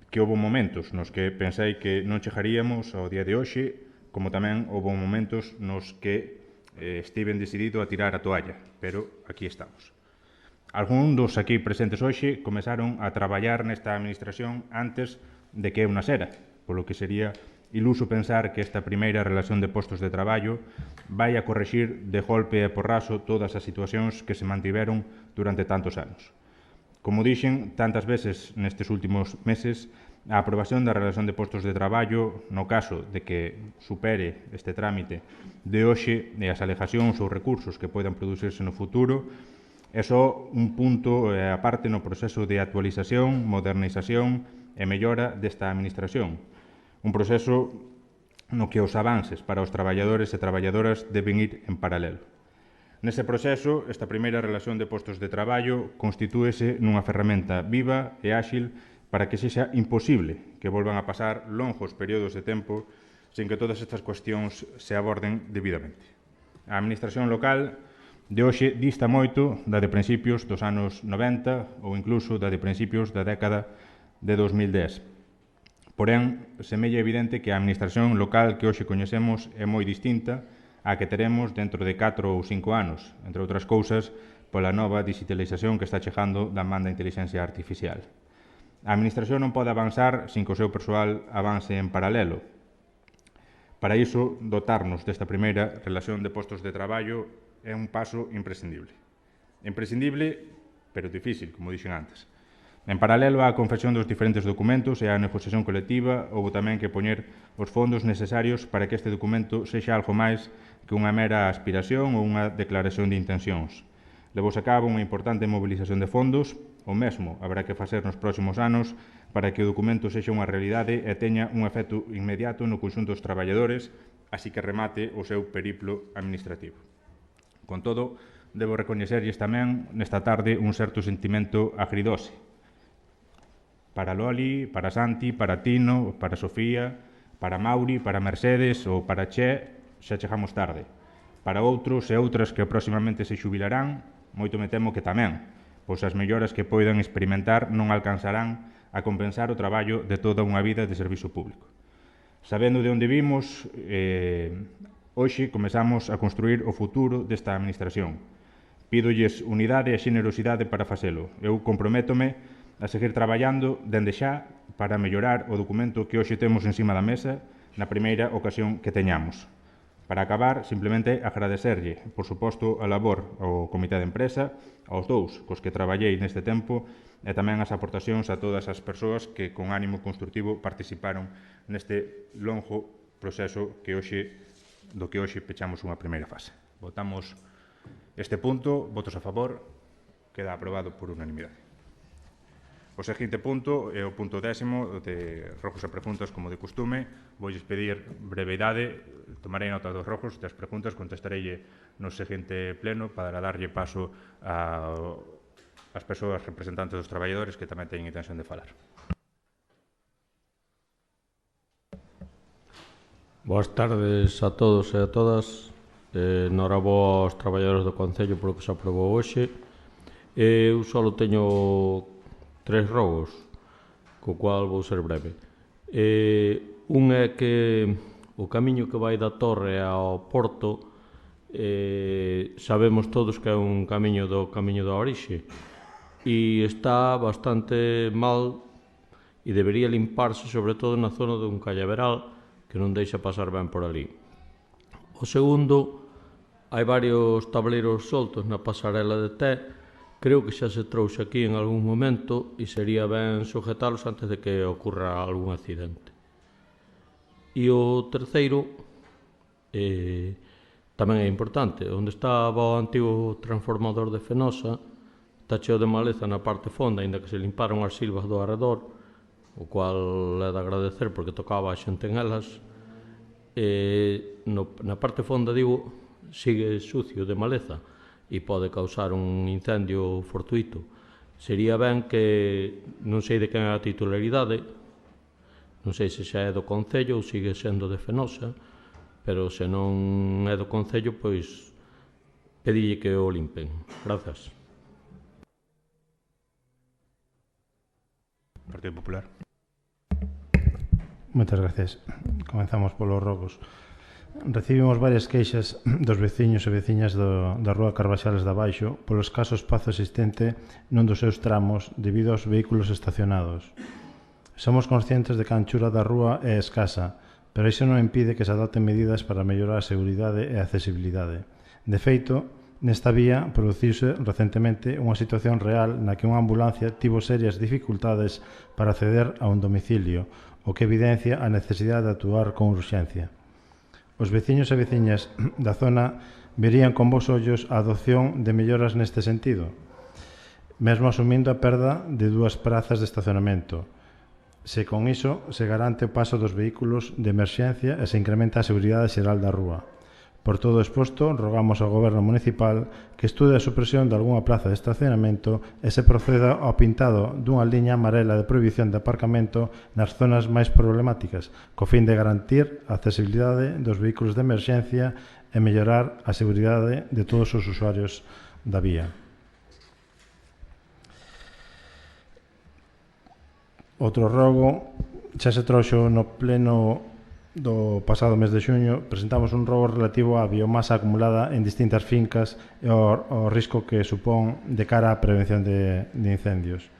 que houve momentos nos que pensei que non chegaríamos ao día de hoxe, como tamén houve momentos nos que estiven decidido a tirar a toalla, pero aquí estamos. Algúns dos aquí presentes hoxe comezaron a traballar nesta administración antes de que eu nasera, polo que sería iluso pensar que esta primeira relación de postos de traballo vai a corrixir de golpe e porrazo todas as situacións que se mantiveron durante tantos anos. Como dixen tantas veces nestes últimos meses, a aprobación da relación de postos de traballo, no caso de que supere este trámite de hoxe e as alegacións ou recursos que poidan producirse no futuro, é só un punto aparte no proceso de actualización, modernización e mellora desta administración. Un proceso no que os avances para os traballadores e traballadoras deben ir en paralelo. Nese proceso, esta primeira relación de postos de traballo constitúese nunha ferramenta viva e áxil para que sexa imposible que volvan a pasar longos períodos de tempo sin que todas estas cuestións se aborden debidamente. A administración local de hoxe dista moito da de principios dos anos 90 ou incluso da de principios da década de 2010. Porén, semella evidente que a administración local que hoxe coñecemos é moi distinta á que teremos dentro de 4 ou 5 anos, entre outras cousas, pola nova digitalización que está chegando da man da inteligencia artificial. A administración non pode avanzar sin que o seu persoal avance en paralelo. Para iso, dotarnos desta primeira relación de postos de traballo é un paso imprescindible. Imprescindible, pero difícil, como dixen antes. En paralelo á confección dos diferentes documentos e á negociación colectiva, houve tamén que poñer os fondos necesarios para que este documento sexa algo máis que unha mera aspiración ou unha declaración de intencións. Levouse a cabo unha importante mobilización de fondos, o mesmo haberá que facer nos próximos anos para que o documento sexa unha realidade e teña un efecto inmediato no conxunto dos traballadores, así que remate o seu periplo administrativo. Con todo, debo recoñecerlles tamén nesta tarde un certo sentimento agridose. Para Loli, para Santi, para Tino, para Sofía, para Mauri, para Mercedes ou para Che, xa chegamos tarde. Para outros e outras que próximamente se xubilarán, moito me temo que tamén, pois as melloras que poidan experimentar non alcanzarán a compensar o traballo de toda unha vida de servizo público. Sabendo de onde vimos, hoxe comezamos a construir o futuro desta administración. Pídolles unidade e xenerosidade para facelo. Eu comprométome a seguir traballando dende xa para mellorar o documento que hoxe temos encima da mesa na primeira ocasión que teñamos. Para acabar, simplemente agradecerlle, por suposto, a labor ao Comité de Empresa, aos dous cos que traballei neste tempo, e tamén as aportacións a todas as persoas que con ánimo construtivo participaron neste longo proceso do que hoxe pechamos unha primeira fase. Votamos este punto, votos a favor, queda aprobado por unanimidade. O seguinte punto é o punto 10º de rogos e preguntas, como de costume. Voulles pedir brevidade, tomarei nota dos rogos, das preguntas, contestareille no seguinte pleno para darlle paso ás persoas representantes dos traballadores que tamén teñen intención de falar. Boas tardes a todos e a todas. Noraboa aos traballadores do Concello polo que se aprobou hoxe. Eu só teño 3 rogos, co cual vou ser breve. Un é que o camiño que vai da Torre ao Porto sabemos todos que é un camiño da orixe e está bastante mal e debería limparse, sobre todo na zona dun callaveral que non deixa pasar ben por ali. O segundo, hai varios tableiros soltos na pasarela de Té. Creo que xa se trouxe aquí en algún momento e sería ben sujetalos antes de que ocurra algún accidente. E o terceiro tamén é importante. Onde estaba o antigo transformador de Fenosa está cheo de maleza na parte fonda, aínda que se limparon as silvas do arredor, o cual é de agradecer porque tocaba a xente en elas. Na parte fonda, digo, sigue sucio de maleza e pode causar un incendio fortuito. Sería ben que, non sei de quen é a titularidade, non sei se xa é do Concello ou sigue sendo de Fenosa, pero se non é do Concello, pois pedille que o limpen. Grazas. Partido Popular. Moitas gracias. Comenzamos polos rogos. Recibimos varias queixas dos veciños e veciñas da rúa Carbaxales de Abaixo polo escaso espazo existente nun dos seus tramos debido aos vehículos estacionados. Somos conscientes de que a anchura da rúa é escasa, pero iso non impide que se adopten medidas para mellorar a seguridade e a accesibilidade. De feito, nesta vía produciuse recentemente unha situación real na que unha ambulancia tivo serias dificultades para acceder a un domicilio, o que evidencia a necesidade de actuar con urxencia. Os veciños e veciñas da zona verían con bons ollos a adopción de melloras neste sentido, mesmo asumindo a perda de 2 prazas de estacionamento. Se con iso se garante o paso dos vehículos de emerxencia e se incrementa a seguridade xeral da rúa. Por todo exposto, rogamos ao Goberno Municipal que estude a supresión de algunha plaza de estacionamento e se proceda ao pintado dunha liña amarela de prohibición de aparcamento nas zonas máis problemáticas, co fin de garantir a accesibilidade dos vehículos de emerxencia e mellorar a seguridade de todos os usuarios da vía. Outro rogo, xa se trouxo no pleno do pasado mes de xuño, presentamos un rogo relativo á biomasa acumulada en distintas fincas e ao risco que supón de cara á prevención de incendios.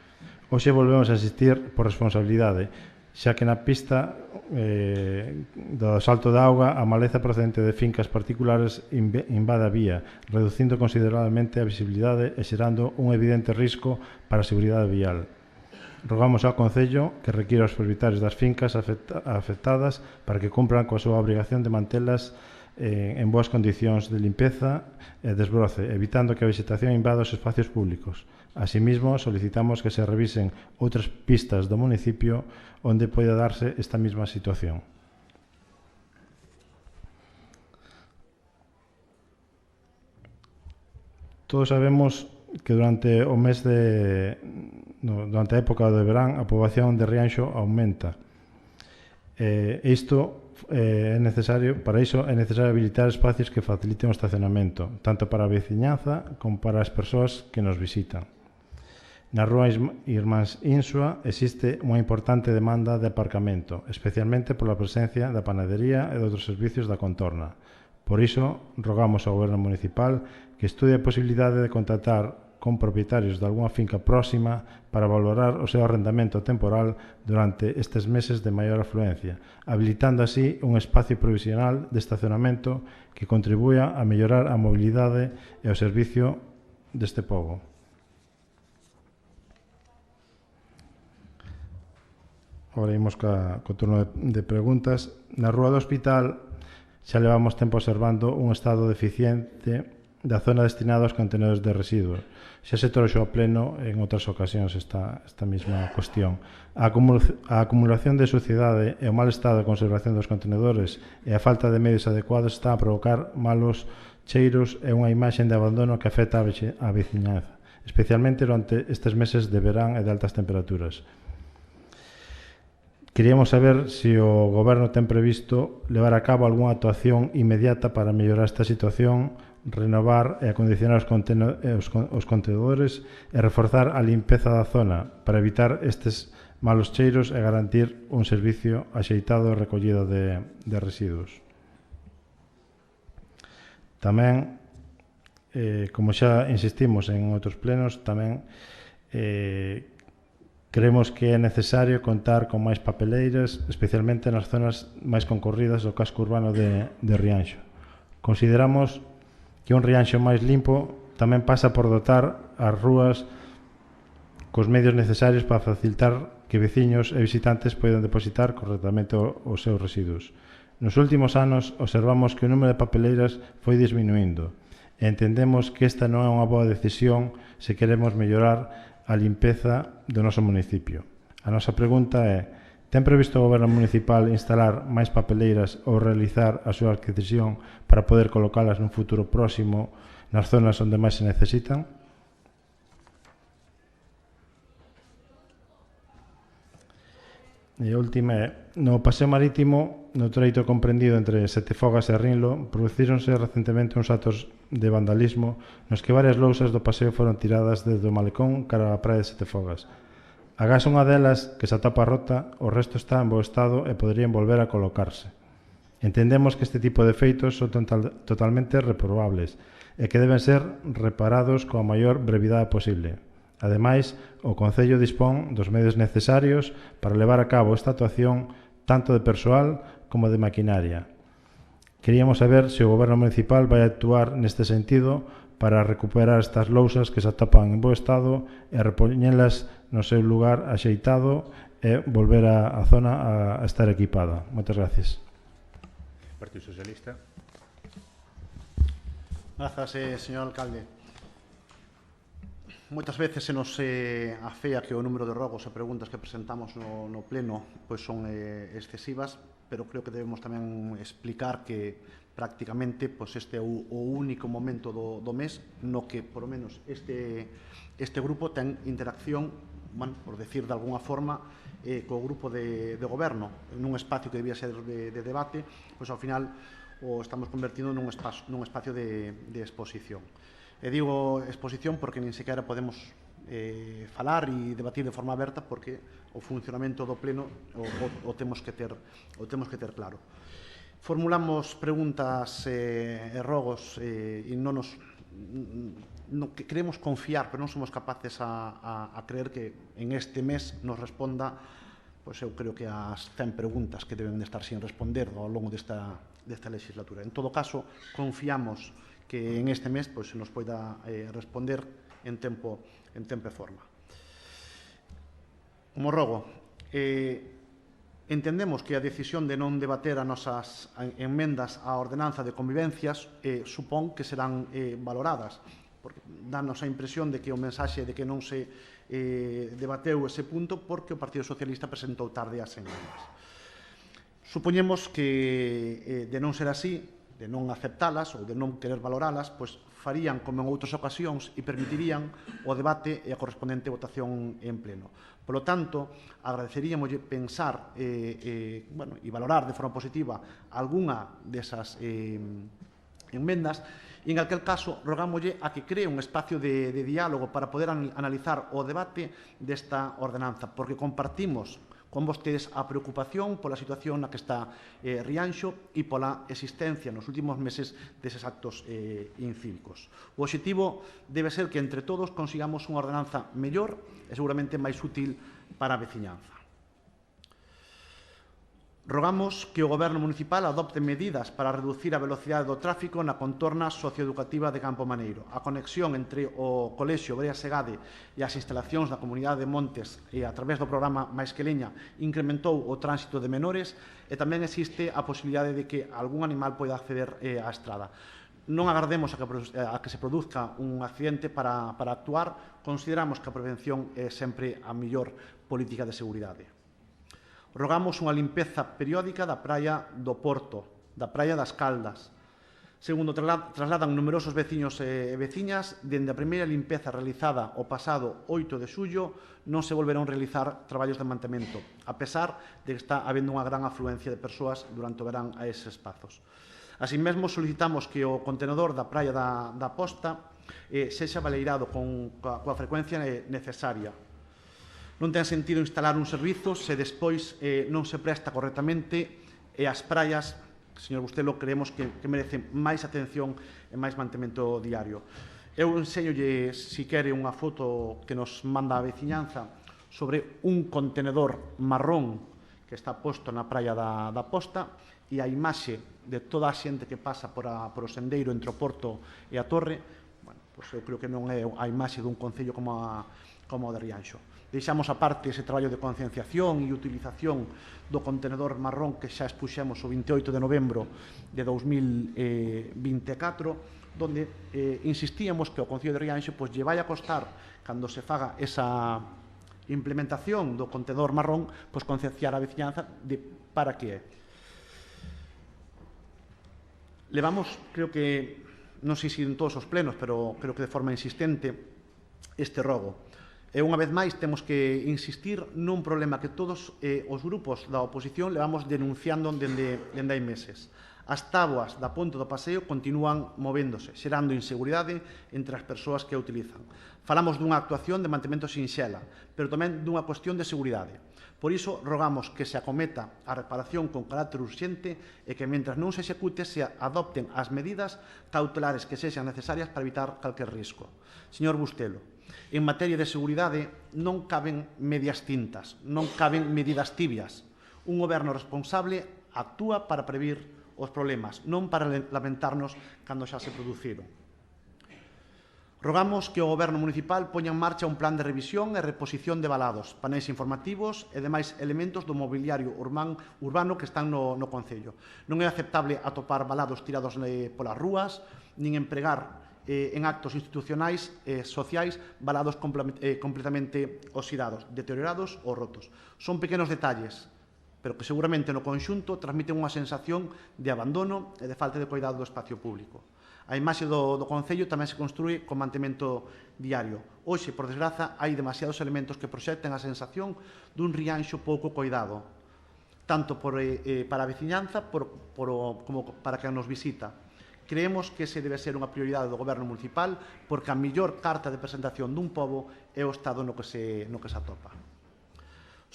Hoxe volvemos a asistir por responsabilidade, xa que na pista do salto de auga a maleza procedente de fincas particulares invade a vía, reducindo considerablemente a visibilidade e xerando un evidente risco para a seguridade vial. Rogamos ao Concello que requira aos propietarios das fincas afectadas para que cumpran coa súa obrigación de mantelas en boas condicións de limpeza e desbroce, evitando que a vegetación invada os espacios públicos. Asimismo, solicitamos que se revisen outras pistas do municipio onde poida darse esta mesma situación. Todos sabemos que durante o mes durante a época do verán a poboación de Rianxo aumenta. Para iso é necesario habilitar espacios que faciliten o estacionamento, tanto para a veciñanza como para as persoas que nos visitan. Na rúa Irmáns Insua existe unha importante demanda de aparcamento, especialmente pola presencia da panadería e de outros servicios da contorna. Por iso, rogamos ao Goberno Municipal que estudie a posibilidade de contratar con propietarios de algunha finca próxima para valorar o seu arrendamento temporal durante estes meses de maior afluencia, habilitando así un espacio provisional de estacionamento que contribuya a mellorar a mobilidade e o servicio deste pobo. Agora imos co turno de preguntas. Na Rúa do Hospital xa levamos tempo observando un estado deficiente da zona destinada aos contenedores de residuos. Xa se trouxo a pleno en outras ocasións esta mesma cuestión. A acumulación de suciedade e o mal estado de conservación dos contenedores e a falta de medios adecuados está a provocar malos cheiros e unha imaxe de abandono que afecta a veciñanza, especialmente durante estes meses de verán e de altas temperaturas. Queríamos saber se o Goberno ten previsto levar a cabo algunha actuación inmediata para mellorar esta situación, renovar e acondicionar os contenedores e reforzar a limpeza da zona para evitar estes malos cheiros e garantir un servicio axeitado e recollido de residuos. Tamén, como xa insistimos en outros plenos, tamén creemos que é necesario contar con máis papeleiras, especialmente nas zonas máis concorridas do casco urbano de Rianxo. Consideramos que un Rianxo máis limpo tamén pasa por dotar as rúas cos medios necesarios para facilitar que veciños e visitantes poidan depositar correctamente os seus residuos. Nos últimos anos observamos que o número de papeleiras foi disminuindo e entendemos que esta non é unha boa decisión se queremos mellorar a limpeza do noso municipio. A nosa pregunta é: ten previsto o Goberno Municipal instalar máis papeleiras ou realizar a súa adquisición para poder colocalas nun futuro próximo nas zonas onde máis se necesitan? E a última é: no paseo marítimo, no treito comprendido entre Setefogas e Rinlo, producíronse recentemente uns actos de vandalismo nos que varias lousas do paseo foron tiradas desde o malecón cara á praia de Setefogas. Agás unha delas, que se atopa rota, o resto está en bo estado e poderían volver a colocarse. Entendemos que este tipo de feitos son totalmente reprobables e que deben ser reparados coa maior brevidade posible. Ademais, o Concello dispón dos medios necesarios para levar a cabo esta actuación tanto de persoal como de maquinaria. Queríamos saber se o Goberno Municipal vai actuar neste sentido para recuperar estas lousas que se atopan en bo estado e repoñelas no seu lugar axeitado e volver a zona a estar equipada. Moitas gracias. Partido Socialista. Grazas, señor alcalde. Moitas veces se nos afea que o número de rogos e preguntas que presentamos no pleno pois son excesivas, pero creo que debemos tamén explicar que prácticamente pois este é o único momento do mes no que, por lo menos, este grupo ten interacción, por decir de alguna forma, co grupo de goberno, nun espacio que debía ser de debate, pois ao final o estamos convertindo nun espacio de exposición. E digo exposición porque nin sequera podemos falar e debatir de forma aberta porque o funcionamento do pleno o temos que ter claro. Formulamos preguntas e rogos e non queremos confiar, pero non somos capaces a creer que en este mes nos responda, pois eu creo que as 100 preguntas que deben de estar sin responder ao longo desta legislatura. En todo caso, confiamos que en este mes se nos poida responder en tempo e forma. Como rogo, entendemos que a decisión de non debater as nosas enmendas á ordenanza de convivencias supón que serán valoradas, porque danos a impresión de que o mensaxe de que non se debateu ese punto porque o Partido Socialista presentou tarde as enmendas. Supoñemos que de non ser así, de non aceptalas ou de non querer valoralas, pois farían como en outras ocasións e permitirían o debate e a correspondente votación en pleno. Por lo tanto, agradeceríamos pensar e valorar de forma positiva algunha desas enmendas e en aquel caso rogámoslle a que cree un espacio de diálogo para poder analizar o debate desta ordenanza, porque compartimos con vostedes a preocupación pola situación na que está Rianxo e pola existencia nos últimos meses deses actos incívicos. O obxectivo debe ser que entre todos consigamos unha ordenanza mellor e seguramente máis útil para a veciñanza. Rogamos que o Goberno municipal adopte medidas para reducir a velocidade do tráfico na contorna socioeducativa de Campo Maneiro. A conexión entre o Colexio Brea Segade e as instalacións da Comunidade de Montes e a través do programa Mais que Leña incrementou o tránsito de menores e tamén existe a posibilidade de que algún animal poida acceder á estrada. Non agardemos a que se produzca un accidente para actuar. Consideramos que a prevención é sempre a mellor política de seguridade. Rogamos unha limpeza periódica da praia do Porto, da praia das Caldas. Segundo trasladan numerosos veciños e veciñas, dende a primeira limpeza realizada o pasado 8 de xullo non se volverán a realizar traballos de mantemento, a pesar de que está habendo unha gran afluencia de persoas durante o verán a eses espazos. Así mesmo, solicitamos que o contenedor da praia da Posta sexa baleirado coa frecuencia necesaria. Non ten sentido instalar un servizo se despois non se presta correctamente e as praias, señor Bustelo, creemos que merecen máis atención e máis mantemento diario. Eu enseñolle, se quere, unha foto que nos manda a veciñanza sobre un contenedor marrón que está posto na praia da Posta e a imaxe de toda a xente que pasa por o sendeiro entre o Porto e a Torre. Bueno, pois eu creo que non é a imaxe dun concello como o de Rianxo. Deixamos aparte ese traballo de concienciación e utilización do contenedor marrón que xa expuxemos o 28 de novembro de 2024, donde insistíamos que o Concello de Rianxo lle vai a costar, cando se faga esa implementación do contenedor marrón, concienciar a veciñanza de para que é. Levamos, creo que, non sei se en todos os plenos, pero creo que de forma insistente, este rogo. E unha vez máis temos que insistir nun problema que todos os grupos da oposición levamos denunciando dende hai meses. As táboas da ponte do Paseo continúan movéndose, xerando inseguridade entre as persoas que a utilizan. Falamos dunha actuación de mantemento sinxela, pero tamén dunha cuestión de seguridade. Por iso, rogamos que se acometa a reparación con carácter urxente e que, mentras non se execute, se adopten as medidas cautelares que sexan necesarias para evitar calquer risco. Señor Bustelo, en materia de seguridade non caben medias tintas, non caben medidas tibias. Un goberno responsable actúa para prevenir os problemas, non para lamentarnos cando xa se produciron. Rogamos que o Goberno municipal poña en marcha un plan de revisión e reposición de valados, paneis informativos e demais elementos do mobiliario urbano que están no Concello. Non é aceptable atopar valados tirados polas rúas, nin empregar en actos institucionais e sociais valados completamente oxidados, deteriorados ou rotos. Son pequenos detalles, pero que seguramente no conxunto transmiten unha sensación de abandono e de falta de cuidado do espacio público. A imaxe do Concello tamén se construe con mantemento diario. Hoxe, por desgraza, hai demasiados elementos que proxecten a sensación dun Rianxo pouco cuidado, tanto para a veciñanza como para quen nos visita. Creemos que ese debe ser unha prioridade do Goberno municipal porque a mellor carta de presentación dun pobo é o estado no que se atopa.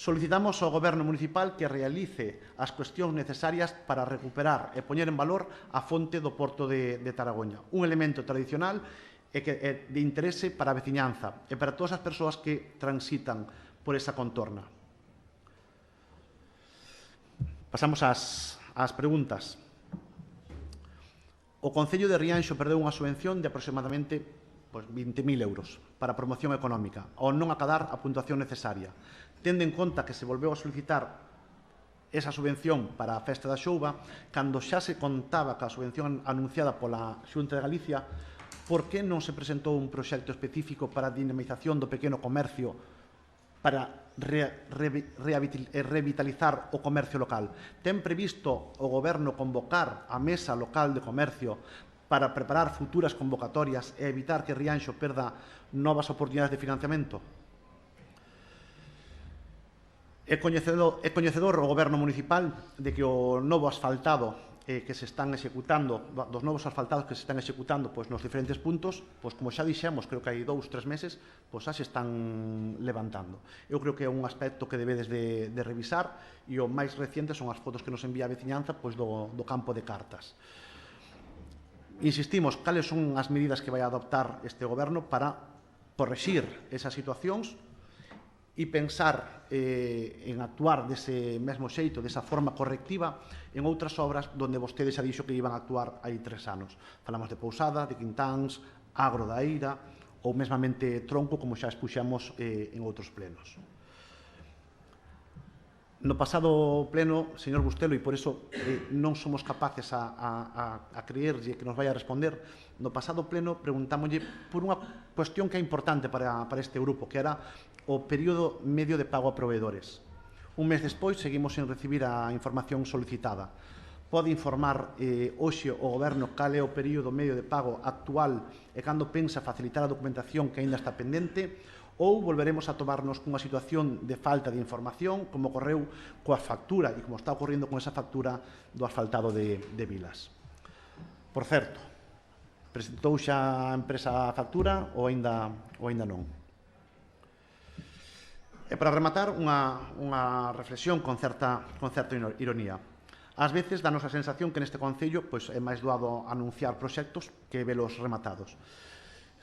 Solicitamos ao Goberno municipal que realice as cuestións necesarias para recuperar e poñer en valor a fonte do Porto de Taragoña, un elemento tradicional e que é de interese para a veciñanza e para todas as persoas que transitan por esa contorna. Pasamos ás preguntas. O Concello de Rianxo perdeu unha subvención de aproximadamente 20.000 euros para a promoción económica, ao non acadar a puntuación necesaria. Tendo en conta que se volveu a solicitar esa subvención para a Festa da Xouba, cando xa se contaba ca subvención anunciada pola Xunta de Galicia, por que non se presentou un proxecto específico para a dinamización do pequeno comercio para revitalizar o comercio local? Ten previsto o Goberno convocar a Mesa Local de Comercio para preparar futuras convocatorias e evitar que Rianxo perda novas oportunidades de financiamento? É coñecedor o Goberno municipal de que o novo asfaltado que se están executando, dos novos asfaltados que se están executando pois, nos diferentes puntos, pois, como xa dixemos, creo que hai 2-3 meses, pois xa se están levantando. Eu creo que é un aspecto que debedes de revisar e o máis reciente son as fotos que nos envía a veciñanza pois, do campo de Cartas. Insistimos, cales son as medidas que vai adoptar este goberno para correxir esas situacións e pensar en actuar dese mesmo xeito, desa forma correctiva, en outras obras onde vostedes xa dixo que iban a actuar hai 3 anos. Falamos de Pousada, de Quintáns, Agro da Eira ou mesmamente Tronco, como xa expuxamos en outros plenos. No pasado pleno, señor Bustelo, e por iso non somos capaces a creerlle que nos vai a responder, no pasado pleno preguntámoslle por unha cuestión que é importante para este grupo, que era o período medio de pago a proveedores. Un mes despois seguimos sen recibir a información solicitada. Pode informar hoxe o Goberno cal é o período medio de pago actual e cando pensa facilitar a documentación que aínda está pendente, ou volveremos a tomarnos cunha situación de falta de información, como ocorreu coa factura e como está ocorrendo con esa factura do asfaltado de Vilas. Por certo, presentou xa a empresa a factura ou aínda non? E para rematar, unha reflexión con certa ironía. Ás veces danos a sensación que neste Concello é máis doado anunciar proxectos que velos rematados.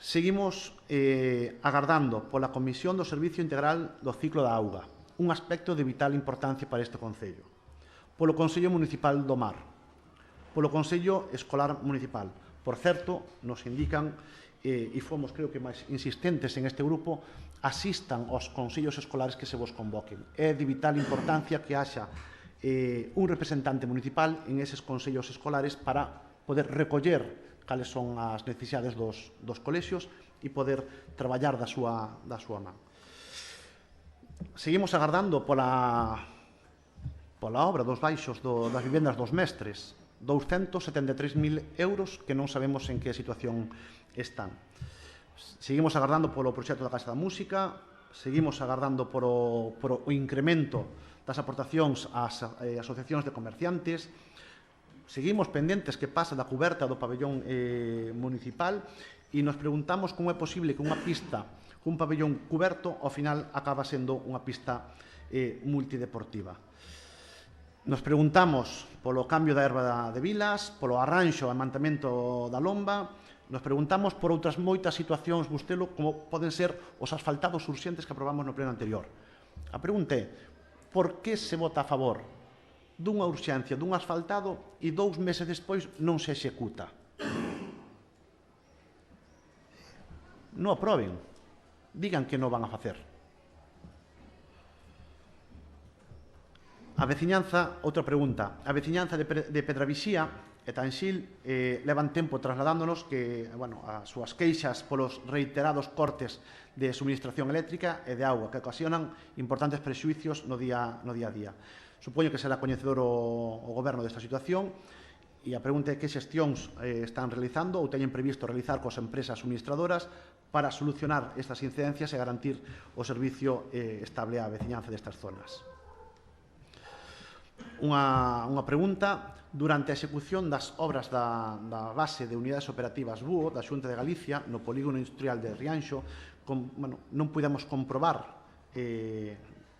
Seguimos agardando pola Comisión do Servicio Integral do Ciclo da Auga, un aspecto de vital importancia para este Concello. Polo Consello Municipal do Mar, polo Consello Escolar Municipal. Por certo, nos indican, e fomos, creo que, máis insistentes en este grupo, asistan aos consellos escolares que se vos convoquen. É de vital importancia que haxa un representante municipal en eses consellos escolares para poder recoller cales son as necesidades dos colexios e poder traballar da súa man. Seguimos agardando pola obra dos baixos das vivendas dos mestres, 273.000 euros que non sabemos en que situación están. Seguimos agardando polo proxecto da Casa da Música, seguimos agardando por o incremento das aportacións ás asociacións de comerciantes, seguimos pendentes que pasa da cuberta do pabellón municipal e nos preguntamos como é posible que unha pista cun pabellón cuberto ao final acaba sendo unha pista multideportiva. Nos preguntamos polo cambio da herba de Vilas, polo arranxo e mantamento da lomba, nos preguntamos por outras moitas situacións, Bustelo, como poden ser os asfaltados urxentes que aprobamos no pleno anterior. A pregunta é, por que se vota a favor dunha urxencia dun asfaltado e 2 meses despois non se executa? Non aproben. Digan que non van a facer. A veciñanza, outra pregunta. A veciñanza de Pedravixía e Tanxil levan tempo trasladándonos que as súas queixas polos reiterados cortes de suministración eléctrica e de auga que ocasionan importantes prexuicios no día a día. Supoño que será coñecedor o Goberno desta situación e a pregunta é que xestións están realizando ou teñen previsto realizar coas empresas suministradoras para solucionar estas incidencias e garantir o servicio estable á veciñanza destas zonas. Unha pregunta. Durante a execución das obras da base de unidades operativas BUO da Xunta de Galicia no polígono industrial de Rianxo non pudemos comprobar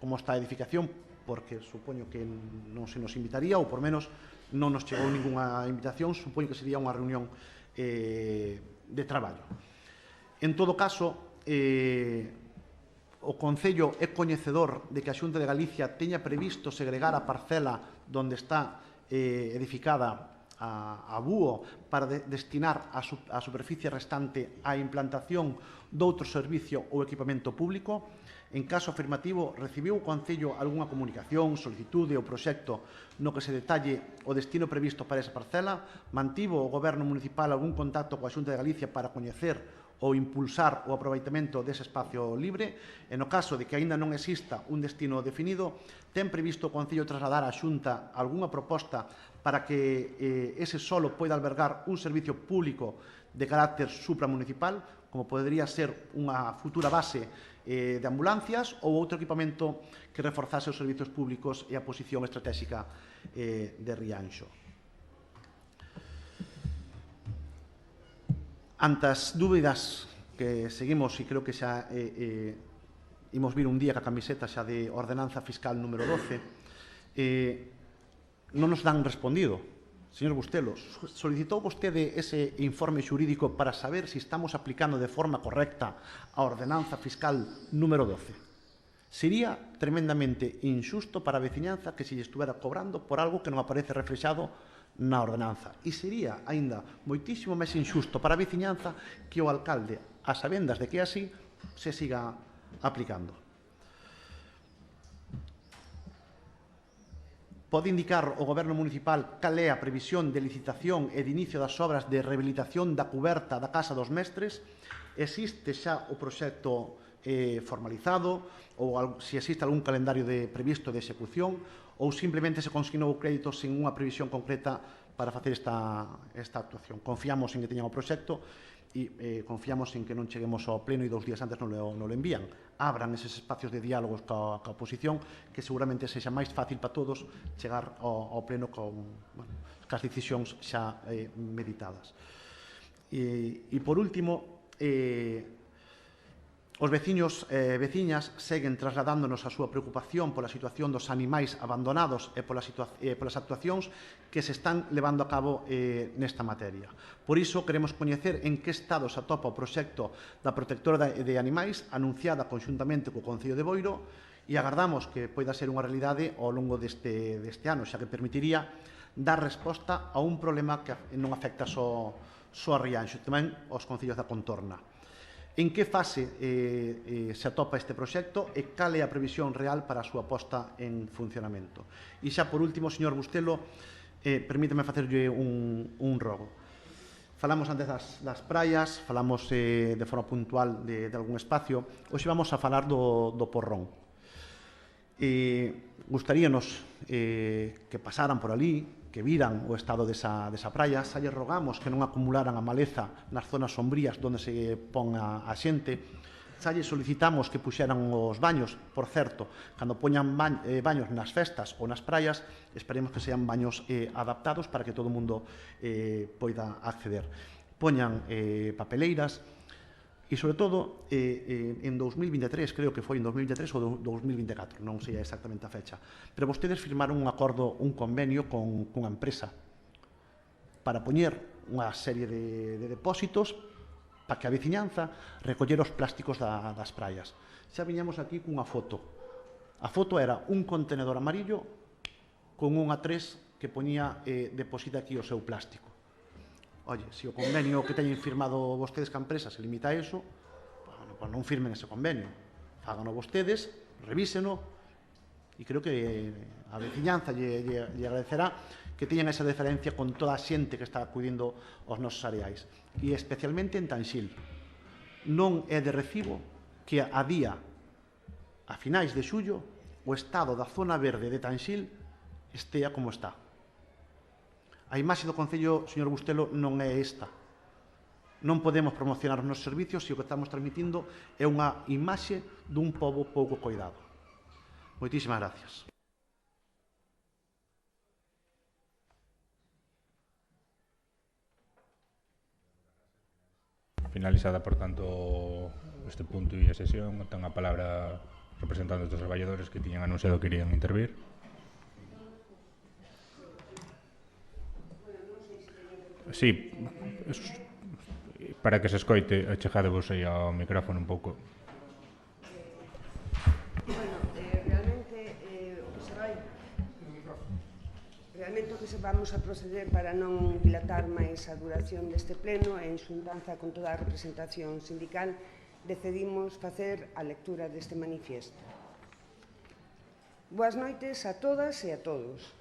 como está a edificación porque supoño que non se nos invitaría ou por menos non nos chegou ninguna invitación, supoño que sería unha reunión de traballo. En todo caso, o Concello é coñecedor de que a Xunta de Galicia teña previsto segregar a parcela onde está edificada a BUO para destinar a superficie restante á implantación doutro servicio ou equipamento público. En caso afirmativo, recibiu o Concello algunha comunicación, solicitude ou proxecto no que se detalle o destino previsto para esa parcela? Mantivo o Goberno Municipal algún contacto coa Xunta de Galicia para coñecer ou impulsar o aproveitamento dese espacio libre? E no caso de que aínda non exista un destino definido, ten previsto o Concello trasladar á Xunta algunha proposta para que ese solo poida albergar un servicio público de carácter supramunicipal, como podería ser unha futura base de ambulancias ou outro equipamento que reforzase os servizos públicos e a posición estratégica de Rianxo? Ante as dúbidas que seguimos, e creo que xa imos vir un día ca camiseta xa de ordenanza fiscal número 12, non nos dan respondido. Señor Bustelo, solicitou vostede ese informe xurídico para saber se estamos aplicando de forma correcta a ordenanza fiscal número 12. Sería tremendamente injusto para a veciñanza que se lle estuvera cobrando por algo que non aparece reflexado na ordenanza. E sería aínda moitísimo máis injusto para a veciñanza que o alcalde, a sabendas de que é así, se siga aplicando. Pode indicar o Goberno municipal cal é a previsión de licitación e de inicio das obras de rehabilitación da cuberta da Casa dos Mestres? Existe xa o proxecto formalizado ou se existe algún calendario previsto de execución ou simplemente se consignou o crédito sin unha previsión concreta para facer esta actuación? Confiamos en que teñan o proxecto e confiamos en que non cheguemos ao pleno e 2 días antes non lo envían. Abran eses espacios de diálogos ca oposición que seguramente sexa máis fácil para todos chegar ao pleno con as decisións xa meditadas. E por último, os veciños e veciñas seguen trasladándonos a súa preocupación pola situación dos animais abandonados e polas actuacións que se están levando a cabo nesta materia. Por iso, queremos coñecer en que estado se atopa o proxecto da protectora de animais anunciada conxuntamente co Concello de Boiro e agardamos que poida ser unha realidade ao longo deste ano, xa que permitiría dar resposta a un problema que non afecta só a Rianxo, tamén aos concellos da contorna. En que fase se atopa este proxecto e cal é a previsión real para a súa posta en funcionamento? E xa por último, señor Bustelo, permíteme facerlle un rogo. Falamos antes das praias, falamos de forma puntual de algún espacio. Hoxe vamos a falar do Porrón. Gustaríanos que pasaran por ali, que viran o estado desa praia. Xa lle rogamos que non acumularan a maleza nas zonas sombrías onde se pon a xente. Xa lle solicitamos que puxeran os baños. Por certo, cando poñan baños nas festas ou nas praias, esperemos que sean baños adaptados para que todo o mundo poida acceder. Poñan papeleiras e, sobre todo, en 2023, creo que foi en 2023 ou 2024, non sei exactamente a fecha, pero vostedes firmaron un acordo, un convenio cunha empresa para poñer unha serie de depósitos para que a veciñanza recollera os plásticos das praias. Xa viñamos aquí cunha foto. A foto era un contenedor amarillo con un A3 que poñía deposita aquí o seu plástico. Oye, se o convenio que teñen firmado vostedes ca empresa se limita a eso, pues non firmen ese convenio. Fágano vostedes, revíseno, e creo que a veciñanza lle agradecerá que teñan esa deferencia con toda a xente que está acudindo aos nosos areais. E especialmente en Tanxil. Non é de recibo que a día, a finais de xullo, o estado da zona verde de Tanxil estea como está. A imaxe do Concello, señor Bustelo, non é esta. Non podemos promocionar os nosos servicios se o que estamos transmitindo é unha imaxe dun pobo pouco coidado. Moitísimas gracias. Finalizada, por tanto, este punto e a sesión, ten a palabra representantes dos traballadores que tiñan anunciado que irían intervir. Sí, para que se escoite, achegádevos aí ao micrófono un pouco. Realmente o que vamos a proceder para non dilatar máis a duración deste pleno e en xuntanza con toda a representación sindical decidimos facer a lectura deste manifiesto. Boas noites a todas e a todos.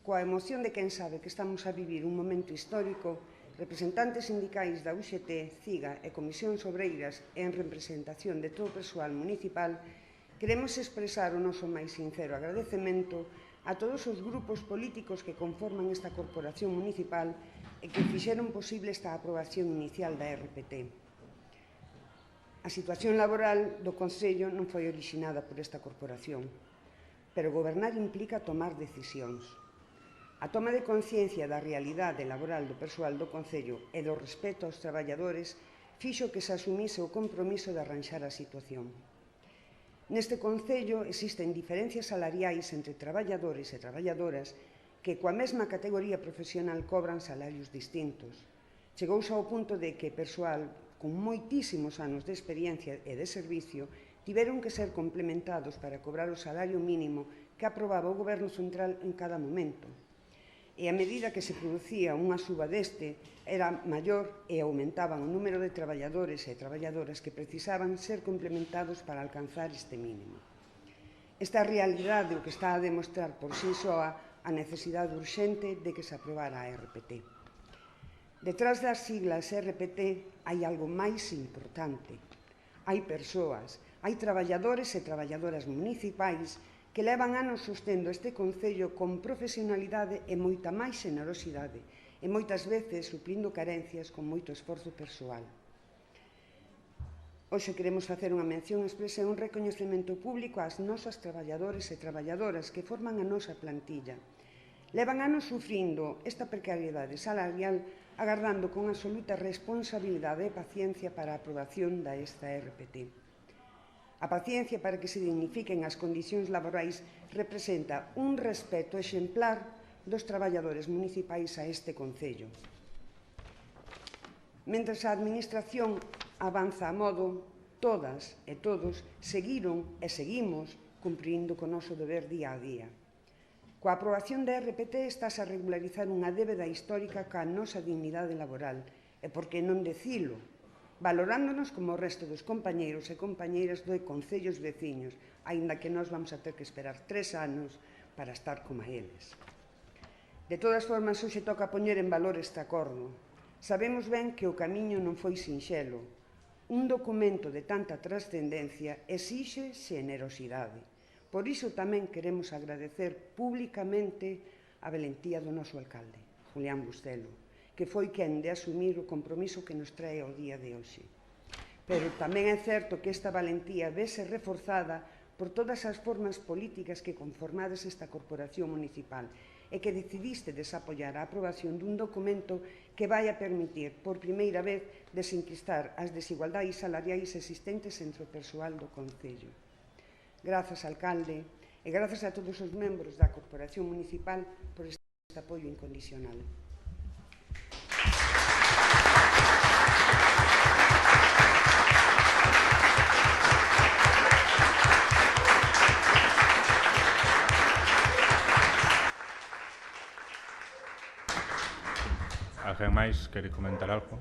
Coa emoción de quen sabe que estamos a vivir un momento histórico, representantes sindicais da UGT, CIGA e Comisións Obreiras en representación de todo o persoal municipal, queremos expresar o noso máis sincero agradecemento a todos os grupos políticos que conforman esta corporación municipal e que fixeron posible esta aprobación inicial da RPT. A situación laboral do Concello non foi orixinada por esta corporación, pero gobernar implica tomar decisións. A toma de conciencia da realidade laboral do persoal do Concello e do respeto aos traballadores fixo que se asumise o compromiso de arranxar a situación. Neste Concello existen diferencias salariais entre traballadores e traballadoras que coa mesma categoría profesional cobran salarios distintos. Chegouse ao punto de que persoal con moitísimos anos de experiencia e de servicio tiveron que ser complementados para cobrar o salario mínimo que aprobaba o Goberno Central en cada momento. E a medida que se producía unha suba deste era maior e aumentaban o número de traballadores e traballadoras que precisaban ser complementados para alcanzar este mínimo. Esta realidade o que está a demostrar por si soa a necesidade urxente de que se aprobara a RPT. Detrás das siglas RPT hai algo máis importante. Hai persoas, hai traballadores e traballadoras municipais que levan anos sostendo este Concello con profesionalidade e moita máis xenerosidade e moitas veces suplindo carencias con moito esforzo persoal. Hoxe queremos facer unha mención expresa e un recoñecemento público ás nosas traballadores e traballadoras que forman a nosa plantilla. Levan anos sufrindo esta precariedade salarial agardando con absoluta responsabilidade e paciencia para a aprobación desta RPT. A paciencia para que se dignifiquen as condicións laborais representa un respeto exemplar dos traballadores municipais a este Concello. Mentres a Administración avanza a modo, todas e todos seguiron e seguimos cumprindo co noso deber día a día. Coa aprobación da RPT estás a regularizar unha débeda histórica ca nosa dignidade laboral e, por que non decilo, valorándonos como o resto dos compañeiros e compañeiras do concellos veciños, aínda que nós vamos a ter que esperar 3 anos para estar como eles. De todas formas, hoxe toca poñer en valor este acordo. Sabemos ben que o camiño non foi sinxelo. Un documento de tanta trascendencia exixe xenerosidade. Por iso tamén queremos agradecer públicamente a valentía do noso alcalde, Julián Bustelo, que foi quen de asumir o compromiso que nos trae ao día de hoxe. Pero tamén é certo que esta valentía vese reforzada por todas as formas políticas que conformades esta corporación municipal e que decidiste desapoiar a aprobación dun documento que vai a permitir, por primeira vez, desenquistar as desigualdades salariais existentes entre o persoal do Concello. Grazas, alcalde, e grazas a todos os membros da corporación municipal por este apoio incondicional. Alguén máis quere comentar algo?